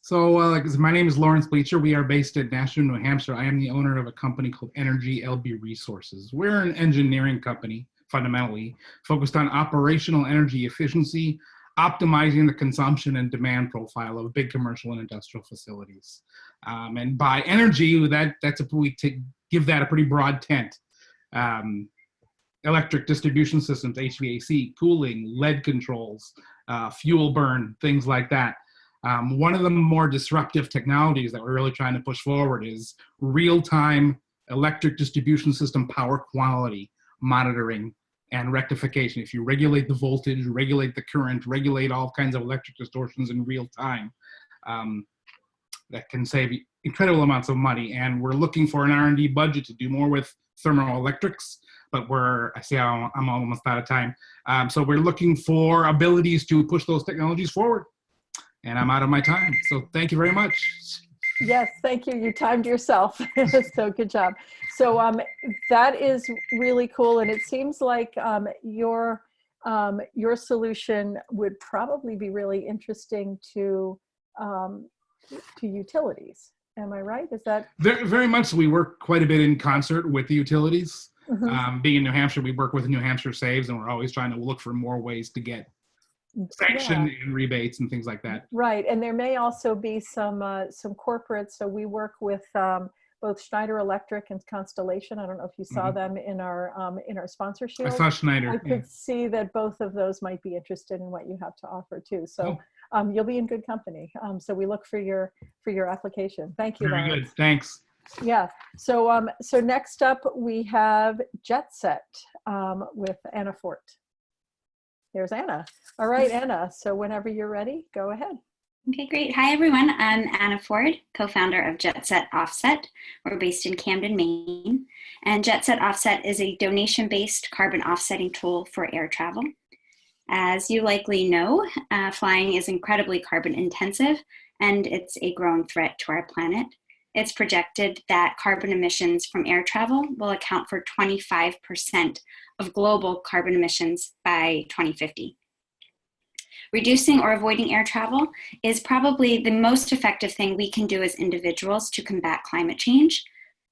So my name is Lawrence Bleacher. We are based in Nashua, New Hampshire. I am the owner of a company called Energy LB Resources. We're an engineering company, fundamentally, focused on operational energy efficiency, optimizing the consumption and demand profile of big commercial and industrial facilities. And by energy, we give that a pretty broad tent. Electric distribution systems, HVAC, cooling, lead controls, fuel burn, things like that. One of the more disruptive technologies that we're really trying to push forward is real-time electric distribution system power quality monitoring and rectification. If you regulate the voltage, regulate the current, regulate all kinds of electric distortions in real time, that can save incredible amounts of money. And we're looking for an R&D budget to do more with thermoelectrics, but I see I'm almost out of time. So we're looking for abilities to push those technologies forward. And I'm out of my time. So thank you very much. Yes, thank you. You timed yourself. So good job. So that is really cool. And it seems like your solution would probably be really interesting to utilities. Am I right? Is that? Very much. We work quite a bit in concert with the utilities. Mm-hmm. Being in New Hampshire, we work with New Hampshire Saves, and we're always trying to look for more ways to get sanction and rebates and things like that. Right, and there may also be some corporates. So we work with both Schneider Electric and Constellation. I don't know if you saw them in our sponsorship. I saw Schneider. I could see that both of those might be interested in what you have to offer too. So you'll be in good company. So we look for your application. Thank you. Very good. Thanks. Yeah. So so next up we have Jet Set with Anna Fort. There's Anna. All right, Anna. So whenever you're ready, go ahead. Okay, great. Hi, everyone. I'm Anna Ford, co-founder of Jet Set Offset. We're based in Camden, Maine. And Jet Set Offset is a donation-based carbon offsetting tool for air travel. As you likely know, flying is incredibly carbon intensive, and it's a growing threat to our planet. It's projected that carbon emissions from air travel will account for 25% of global carbon emissions by 2050. Reducing or avoiding air travel is probably the most effective thing we can do as individuals to combat climate change,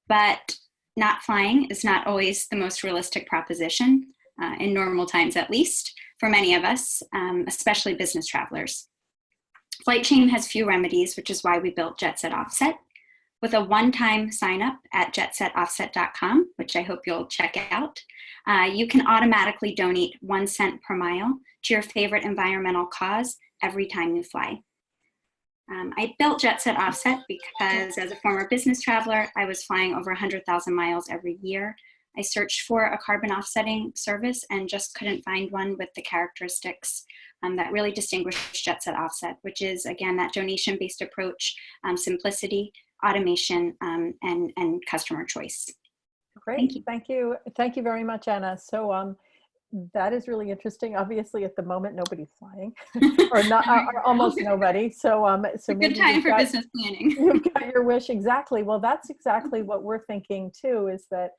but not flying is not always the most realistic proposition, in normal times at least, for many of us, especially business travelers. Flight shame has few remedies, which is why we built Jet Set Offset. With a one-time sign-up at jetsetoffset.com, which I hope you'll check out, you can automatically donate 1 cent per mile to your favorite environmental cause every time you fly. I built Jet Set Offset because as a former business traveler, I was flying over 100,000 miles every year. I searched for a carbon offsetting service and just couldn't find one with the characteristics that really distinguish Jet Set Offset, which is, again, that donation-based approach, simplicity, automation, and customer choice. Great, thank you very much, Anna. So that is really interesting. Obviously, at the moment, nobody's flying, or almost nobody. So, it's a good time for business planning. You've got your wish, exactly. Well, that's exactly what we're thinking too. Is that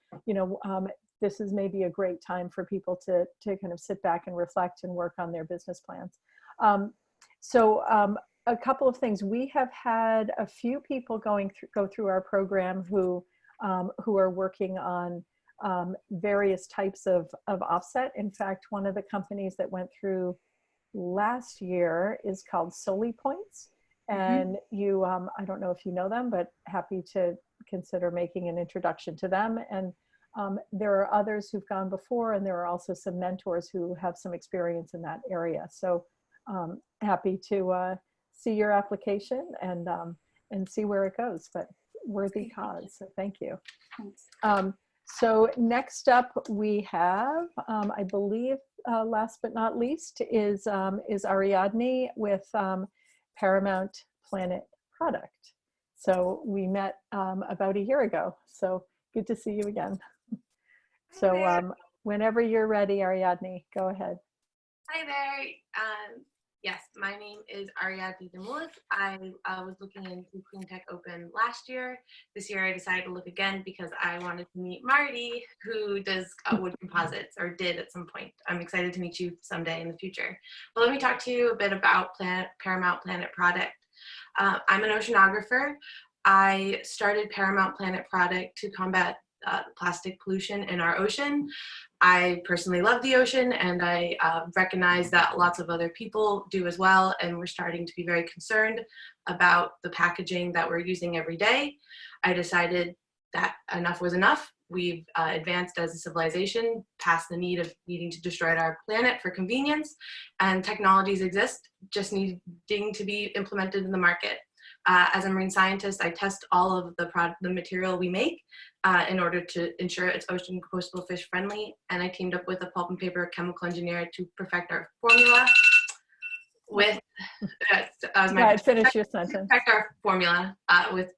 this is maybe a great time for people to kind of sit back and reflect and work on their business plans. A couple of things. We have had a few people go through our program who are working on various types of offset. In fact, one of the companies that went through last year is called Soli Points. And you, I don't know if you know them, but happy to consider making an introduction to them. And there are others who've gone before, and there are also some mentors who have some experience in that area. So happy to see your application and see where it goes, but worthy cause. So thank you. Thanks. So next up we have, I believe, last but not least, is Ariadne with Paramount Planet product. So we met about a year ago. So good to see you again. So whenever you're ready, Ariadne, go ahead. Hi there. Yes, my name is Ariadne Demulis. I was looking into Cleantech Open last year. This year I decided to look again because I wanted to meet Marty, who does wood composites, or did at some point. I'm excited to meet you someday in the future. But let me talk to you a bit about Paramount Planet product. I'm an oceanographer. I started Paramount Planet product to combat plastic pollution in our ocean. I personally love the ocean, and I recognize that lots of other people do as well, and we're starting to be very concerned about the packaging that we're using every day. I decided that enough was enough, we've advanced as a civilization past the need of needing to destroy our planet for convenience, and technologies exist, just needing to be implemented in the market. As a marine scientist, I test all of the material we make in order to ensure it's ocean compostable fish friendly, and I teamed up with a pulp and paper chemical engineer to perfect our formula with finish your sentence. Perfect our formula with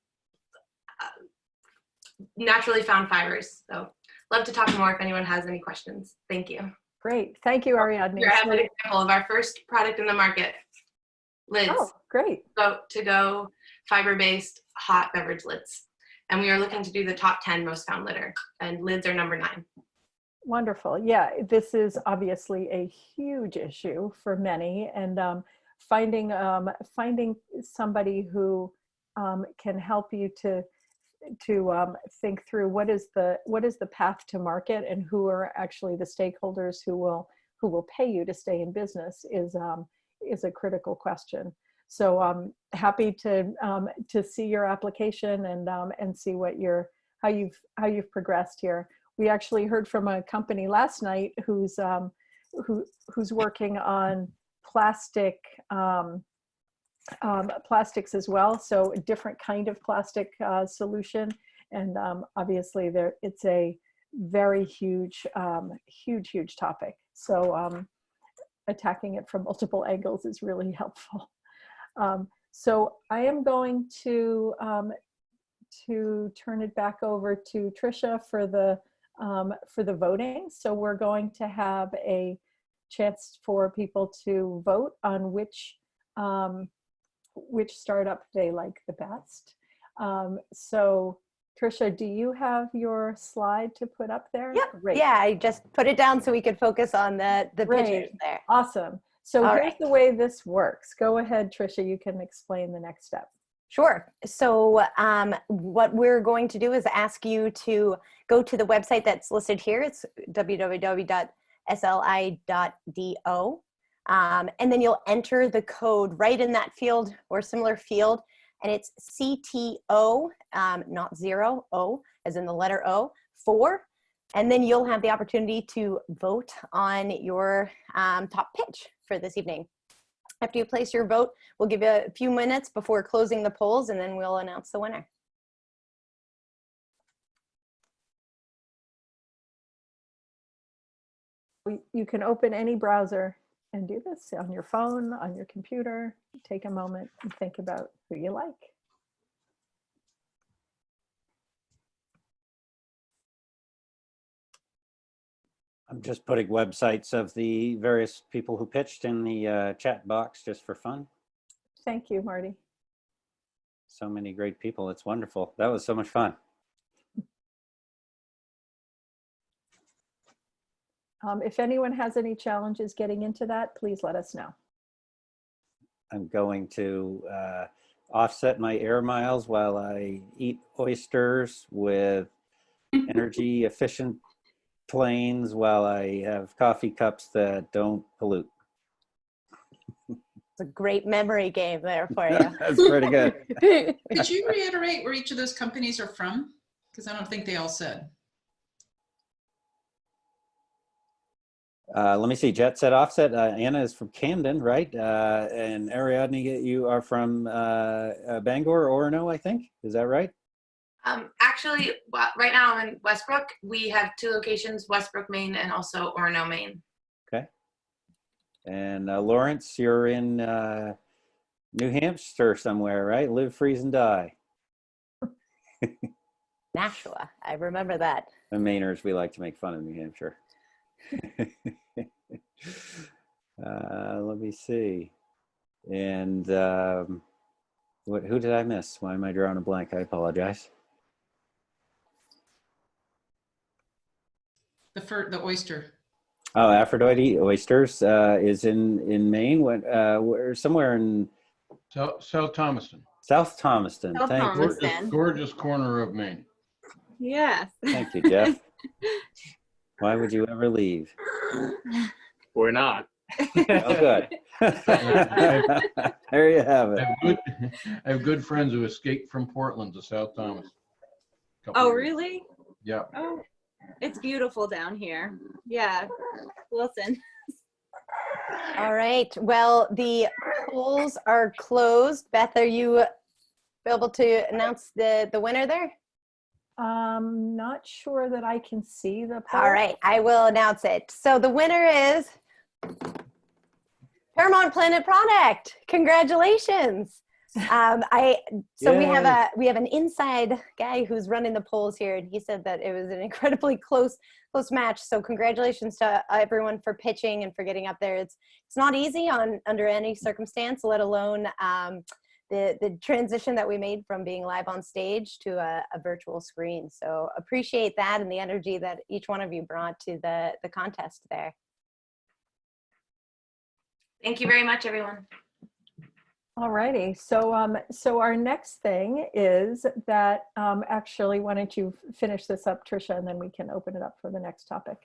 naturally found fibers. So love to talk more if anyone has any questions. Thank you. Great. Thank you, Ariadne. Here I have an example of our first product in the market. Lids. Oh, great. To-go fiber-based hot beverage lids. And we are looking to do the top 10 most found litter, and lids are number 9. Wonderful. Yeah, this is obviously a huge issue for many, and finding somebody who can help you to think through what is the path to market and who are actually the stakeholders who will pay you to stay in business is a critical question. So I'm happy to see your application and see how you've progressed here. We actually heard from a company last night who's working on plastics as well. So a different kind of plastic solution, and obviously it's a very huge topic. So attacking it from multiple angles is really helpful. So I am going to turn it back over to Tricia for the voting. So we're going to have a chance for people to vote on which startup they like the best. So Tricia, do you have your slide to put up there? Yep. Great. Yeah, I just put it down so we could focus on the Great. pictures there. Awesome. So All here's right. the way this works. Go ahead, Tricia, you can explain the next step. Sure. So what we're going to do is ask you to go to the website that's listed here. It's www.sli.do. And then you'll enter the code right in that field or similar field. And it's CTO, not 0, O, as in the letter O, 4. And then you'll have the opportunity to vote on your top pitch for this evening. After you place your vote, we'll give you a few minutes before closing the polls, and then we'll announce the winner. You can open any browser and do this on your phone, on your computer. Take a moment and think about who you like. I'm just putting websites of the various people who pitched in the chat box just for fun. Thank you, Marty. So many great people. It's wonderful. That was so much fun. If anyone has any challenges getting into that, please let us know. I'm going to offset my air miles while I eat oysters with energy efficient planes while I have coffee cups that don't pollute. It's a great memory game there for you. That's pretty good. Could you reiterate where each of those companies are from? Because I don't think they all said. Let me see. Jet Set Offset. Anna is from Camden, right? And Ariadne, you are from Bangor, Orono, I think. Is that right? Actually, right now I'm in Westbrook. We have 2 locations, Westbrook, Maine, and also Orono, Maine. Okay. And Lawrence, you're in New Hampshire somewhere, right? Live, freeze, and die. Nashua, I remember that. The Mainers, we like to make fun of New Hampshire. Let me see. And who did I miss? Why am I drawing a blank? I apologize. The oyster. Oh, Aphrodite Oysters is in Maine. We're somewhere in South Thomaston. South Thomaston. South Thank you. Thomaston. Gorgeous corner of Maine. Yes. Thank you, Jeff. Why would you ever leave? We're not. Oh, good. There you have it. I have good friends who escaped from Portland to South Thomas. Oh, really? Yeah. Oh, it's beautiful down here. Yeah, Wilson. All right. Well, the polls are closed. Beth, are you able to announce the winner there? Not sure that I can see the poll. All right, I will announce it. So the winner is Paramount Planet product. Congratulations. We have an inside guy who's running the polls here, and he said that it was an incredibly close match. So congratulations to everyone for pitching and for getting up there. It's not easy under any circumstance, let alone the transition that we made from being live on stage to a virtual screen. So appreciate that and the energy that each one of you brought to the contest there. Thank you very much, everyone. All righty. So our next thing is that actually, why don't you finish this up, Tricia, and then we can open it up for the next topic.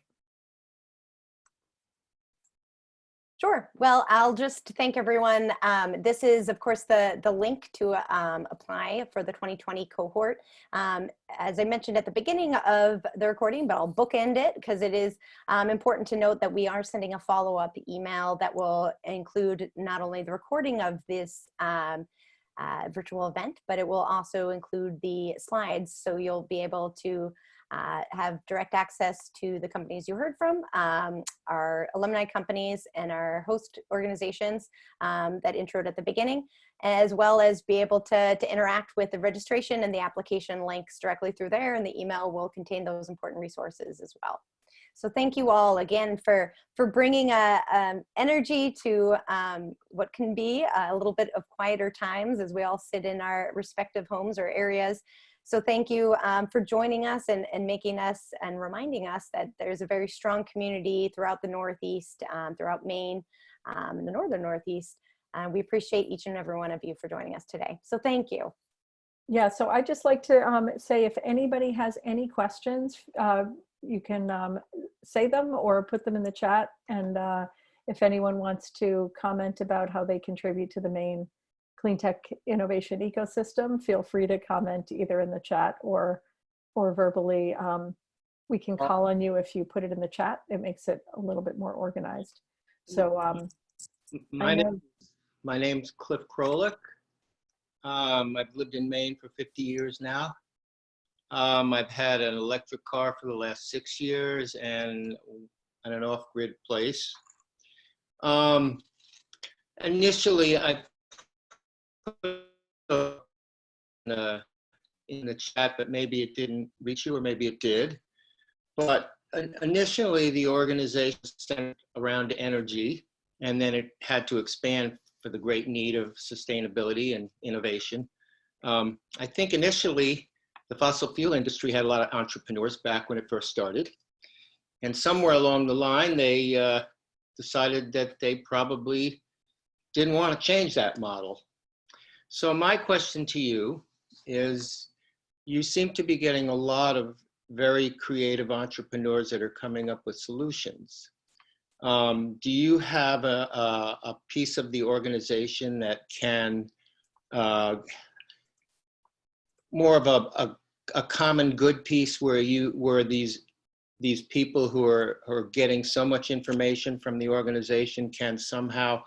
Sure. Well, I'll just thank everyone. This is, of course, the link to apply for the 2020 cohort. As I mentioned at the beginning of the recording, but I'll bookend it because it is important to note that we are sending a follow-up email that will include not only the recording of this virtual event, but it will also include the slides. So you'll be able to have direct access to the companies you heard from, our alumni companies and our host organizations that introed at the beginning, as well as be able to interact with the registration and the application links directly through there, and the email will contain those important resources as well. So thank you all again for bringing energy to what can be a little bit of quieter times as we all sit in our respective homes or areas. So thank you for joining us and making us and reminding us that there's a very strong community throughout the Northeast, throughout Maine, and the Northern Northeast. We appreciate each and every one of you for joining us today. So thank you. Yeah, so I'd just like to say if anybody has any questions, you can say them or put them in the chat. And if anyone wants to comment about how they contribute to the Maine Cleantech innovation ecosystem, feel free to comment either in the chat or verbally. We can call on you if you put it in the chat. It makes it a little bit more organized. So my name's Cliff Croelick. I've lived in Maine for 50 years now. I've had an electric car for the last 6 years and an off-grid place. Initially, I put in the chat, but maybe it didn't reach you, or maybe it did. But initially, the organization centered around energy, and then it had to expand for the great need of sustainability and innovation. I think initially, the fossil fuel industry had a lot of entrepreneurs back when it first started. And somewhere along the line, they decided that they probably didn't want to change that model. So my question to you is, you seem to be getting a lot of very creative entrepreneurs that are coming up with solutions. Do you have a piece of the organization that can, more of a common good piece where these people who are getting so much information from the organization can somehow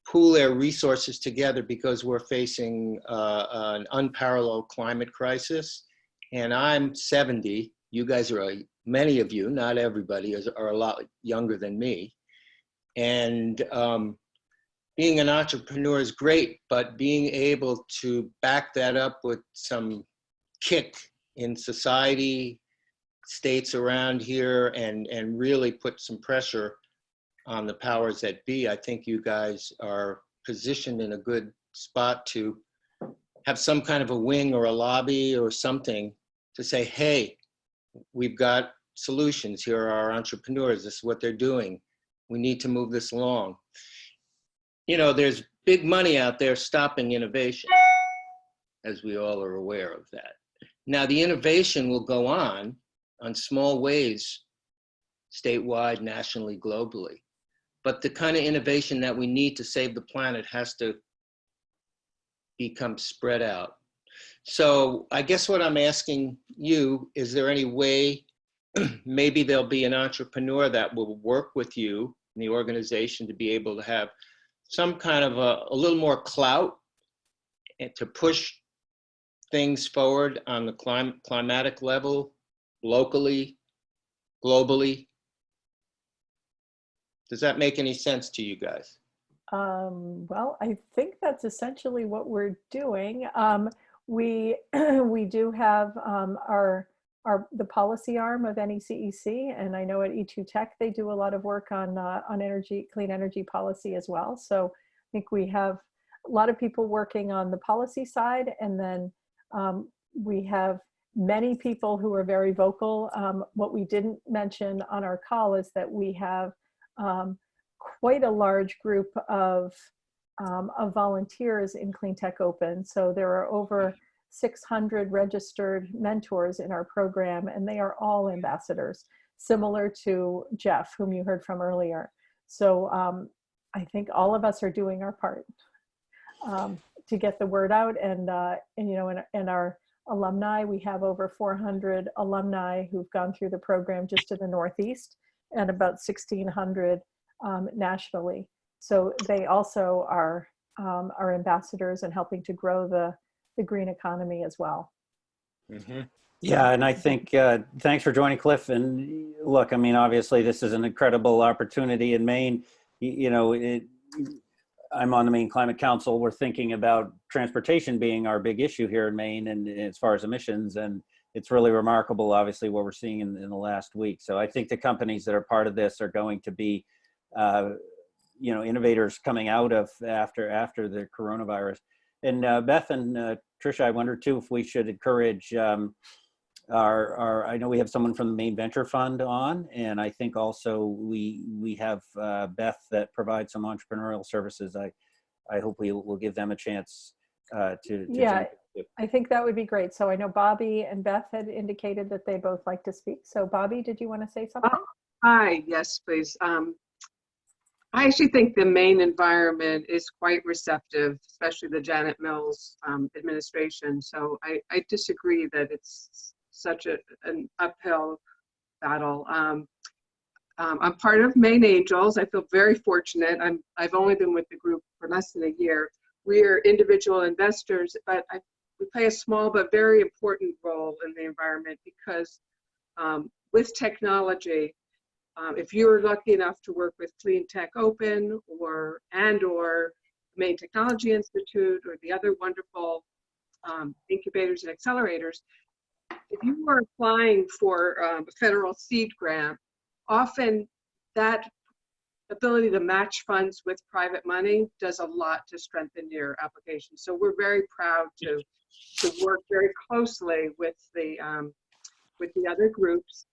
pool their resources together, because we're facing an unparalleled climate crisis? And I'm 70. You guys are, many of you, not everybody, are a lot younger than me. And being an entrepreneur is great, but being able to back that up with some kick in society, states around here, and really put some pressure on the powers that be, I think you guys are positioned in a good spot to have some kind of a wing or a lobby or something to say, hey, we've got solutions. Here are our entrepreneurs. This is what they're doing. We need to move this along. You know, there's big money out there stopping innovation, as we all are aware of that. Now, the innovation will go on small ways, statewide, nationally, globally. But the kind of innovation that we need to save the planet has to become spread out. So I guess what I'm asking you, is there any way, maybe there'll be an entrepreneur that will work with you in the organization to be able to have some kind of a little more clout and to push things forward on the climatic level, locally, globally? Does that make any sense to you guys? Well, I think that's essentially what we're doing. We do have the policy arm of NECEC, and I know at E2Tech they do a lot of work on clean energy policy as well. So I think we have a lot of people working on the policy side, and then we have many people who are very vocal. What we didn't mention on our call is that we have quite a large group of volunteers in Cleantech Open. So there are over 600 registered mentors in our program, and they are all ambassadors, similar to Jeff, whom you heard from earlier. So I think all of us are doing our part to get the word out. And you know, in our alumni, we have over 400 alumni who've gone through the program just in the Northeast, and about 1,600 nationally. So they also are ambassadors and helping to grow the green economy as well. Mm-hmm. Yeah, and I think, thanks for joining, Cliff. And look, I mean, obviously this is an incredible opportunity in Maine. You know, I'm on the Maine Climate Council. We're thinking about transportation being our big issue here in Maine, and as far as emissions, and it's really remarkable, obviously, what we're seeing in the last week. So I think the companies that are part of this are going to be, you know, innovators coming out of after the coronavirus. And Beth and Tricia, I wonder too if we should encourage I know we have someone from the Maine Venture Fund on, and I think also we have Beth that provides some entrepreneurial services. I hope we will give them a chance to yeah, I think that would be great. So I know Bobby and Beth had indicated that they both like to speak. So Bobby, did you want to say something? Hi, yes, please. I actually think the Maine environment is quite receptive, especially the Janet Mills administration. So I disagree that it's such an uphill battle. I'm part of Maine Angels. I feel very fortunate. I've only been with the group for less than a year. We are individual investors, but we play a small but very important role in the environment because with technology, if you're lucky enough to work with Cleantech Open or Maine Technology Institute or the other wonderful incubators and accelerators, if you are applying for a federal seed grant, often that ability to match funds with private money does a lot to strengthen your application. So we're very proud to work very closely with the other groups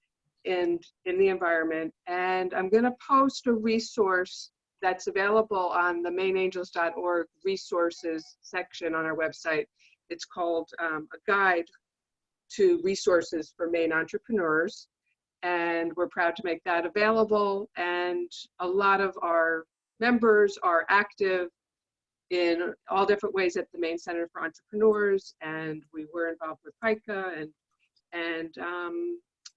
in the environment. And I'm going to post a resource that's available on the maineangels.org resources section on our website. It's called a guide to resources for Maine entrepreneurs. And we're proud to make that available. And a lot of our members are active in all different ways at the Maine Center for Entrepreneurs. And we were involved with PICA and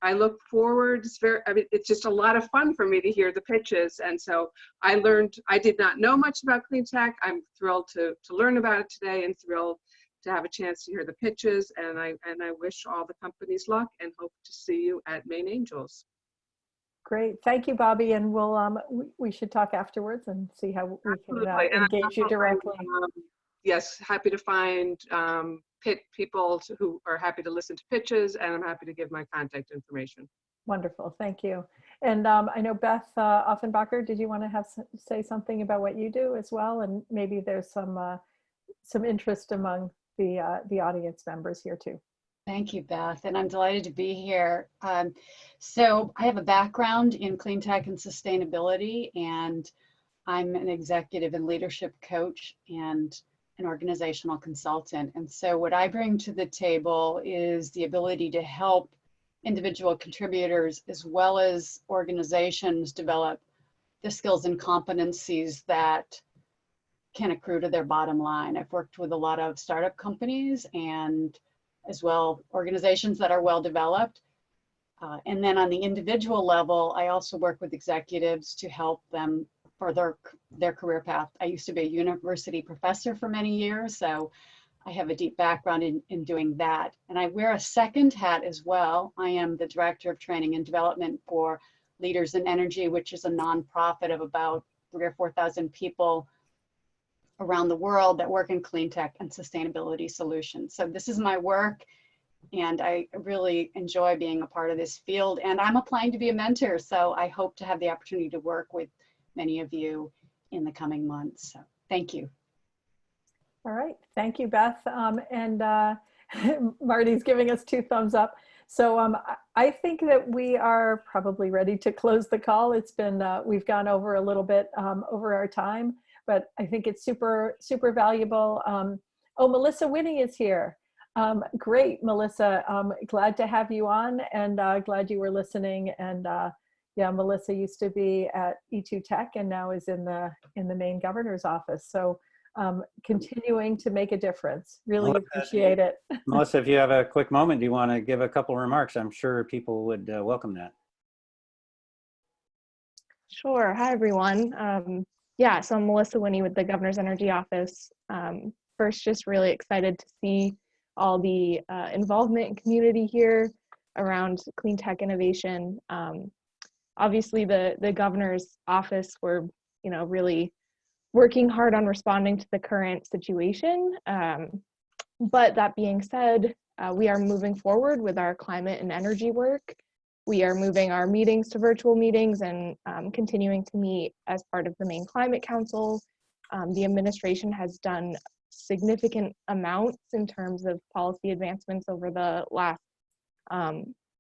I look forward. It's just a lot of fun for me to hear the pitches. And so I did not know much about Cleantech. I'm thrilled to learn about it today and thrilled to have a chance to hear the pitches. And I wish all the companies luck and hope to see you at Maine Angels. Great. Thank you, Bobby. And we should talk afterwards and see how we can engage you directly. Yes, happy to find people who are happy to listen to pitches, and I'm happy to give my contact information. Wonderful, thank you. And I know Beth Offenbacher, did you want to say something about what you do as well? And maybe there's some interest among the audience members here too. Thank you, Beth, and I'm delighted to be here. So I have a background in clean tech and sustainability, and I'm an executive and leadership coach and an organizational consultant. And so what I bring to the table is the ability to help individual contributors as well as organizations develop the skills and competencies that can accrue to their bottom line. I've worked with a lot of startup companies and as well organizations that are well developed. And then on the individual level, I also work with executives to help them further their career path. I used to be a university professor for many years, so I have a deep background in doing that. And I wear a second hat as well. I am the Director of Training and Development for Leaders in Energy, which is a nonprofit of about 3,000 or 4,000 people around the world that work in clean tech and sustainability solutions. So this is my work, and I really enjoy being a part of this field. And I'm applying to be a mentor, so I hope to have the opportunity to work with many of you in the coming months. So thank you. All right, thank you, Beth. Marty's giving us 2 thumbs up. So I think that we are probably ready to close the call. It's been, we've gone over a little bit over our time, but I think it's super, super valuable. Oh, Melissa Winnie is here. Great, Melissa. Glad to have you on, and glad you were listening. And yeah, Melissa used to be at E2Tech and now is in the Maine governor's office. So continuing to make a difference. Really appreciate it. Melissa, if you have a quick moment, do you want to give a couple remarks? I'm sure people would welcome that. Sure. Hi, everyone. Yeah, so I'm Melissa Winnie with the Governor's Energy Office. First, just really excited to see all the involvement in community here around clean tech innovation. Obviously, the Governor's Office, we're really working hard on responding to the current situation. But that being said, we are moving forward with our climate and energy work. We are moving our meetings to virtual meetings and continuing to meet as part of the Maine Climate Council. The administration has done significant amounts in terms of policy advancements over the last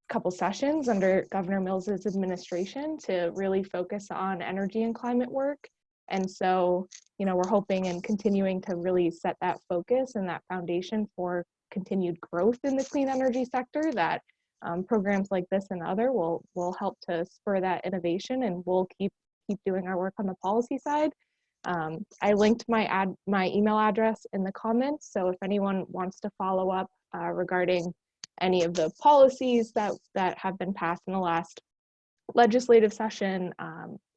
couple sessions under Governor Mills's administration to really focus on energy and climate work. And so, we're hoping and continuing to really set that focus and that foundation for continued growth in the clean energy sector, that programs like this and other will help to spur that innovation, and we'll keep doing our work on the policy side. I linked my email address in the comments, so if anyone wants to follow up regarding any of the policies that have been passed in the last legislative session,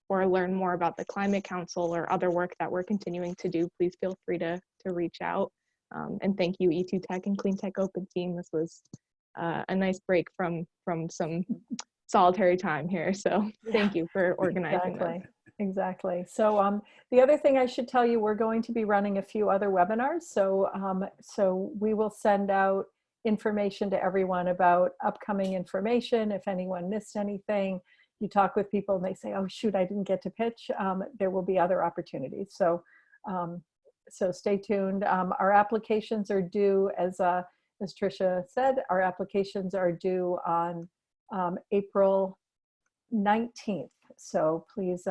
or learn more about the Climate Council or other work that we're continuing to do, please feel free to reach out. And thank you, E2Tech and Cleantech Open team. This was a nice break from some solitary time here. So thank you for organizing that. Exactly. So the other thing I should tell you, we're going to be running a few other webinars. So, so we will send out information to everyone about upcoming information. If anyone missed anything, you talk with people and they say, oh shoot, I didn't get to pitch. There will be other opportunities. So, so stay tuned. Our applications are due, as Tricia said, our applications are due on April 19th. So please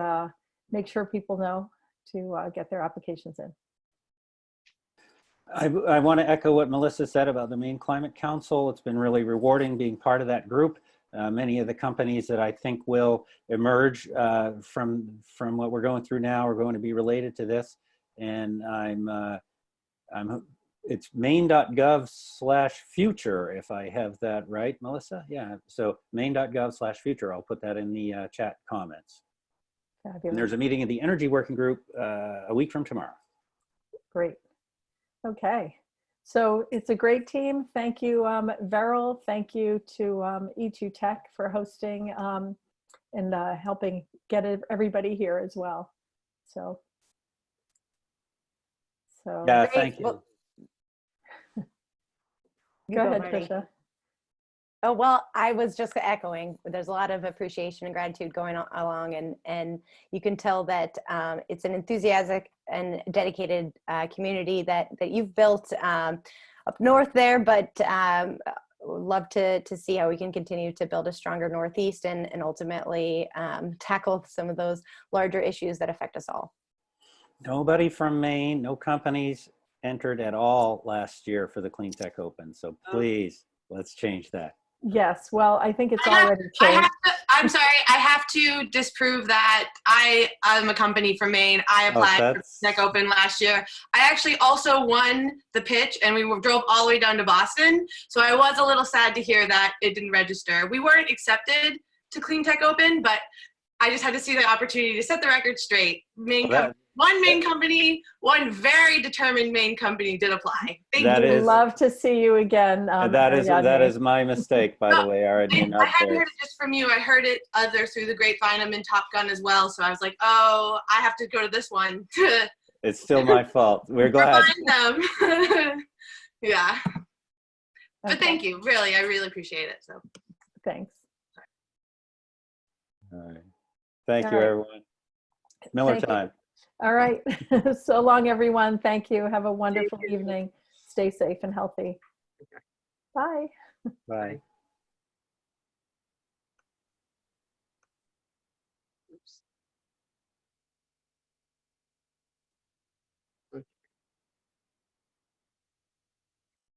make sure people know to get their applications in. I want to echo what Melissa said about the Maine Climate Council. It's been really rewarding being part of that group. Many of the companies that I think will emerge from what we're going through now are going to be related to this. And it's maine.gov/future, if I have that right, Melissa? Yeah, so maine.gov/future. I'll put that in the chat comments. Fabulous. And there's a meeting of the Energy Working Group a week from tomorrow. Great. Okay. So it's a great team. Thank you, Verrill. Thank you to E2Tech for hosting and helping get everybody here as well. So yeah, thank you. Go ahead, Tricia. Oh, well, I was just echoing. There's a lot of appreciation and gratitude going along, and you can tell that it's an enthusiastic and dedicated community that you've built up north there, but love to see how we can continue to build a stronger Northeast and ultimately tackle some of those larger issues that affect us all. Nobody from Maine, no companies entered at all last year for the Cleantech Open. So please, let's change that. Yes, well, I think it's already changed. I I'm sorry, I have to disprove that. I'm a company from Maine. I applied for Cleantech Open last year. I actually also won the pitch, and we drove all the way down to Boston. So I was a little sad to hear that it didn't register. We weren't accepted to Cleantech Open, but I just had to see the opportunity to set the record straight. One Maine company, one very determined Maine company did apply. Thank you. We'd love to see you again. That is my mistake, by the way, Ariadne. I hadn't heard it just from you. I heard it through the grapevine. I'm in Top Gun as well, so I was like, oh, I have to go to this one. It's still my fault. We're glad. Them. Yeah. But thank you. Really, I really appreciate it. So thanks. All right. Thank you, everyone. Miller time. All right. So long, everyone. Thank you. Have a wonderful evening. Stay safe and healthy. Bye. Bye.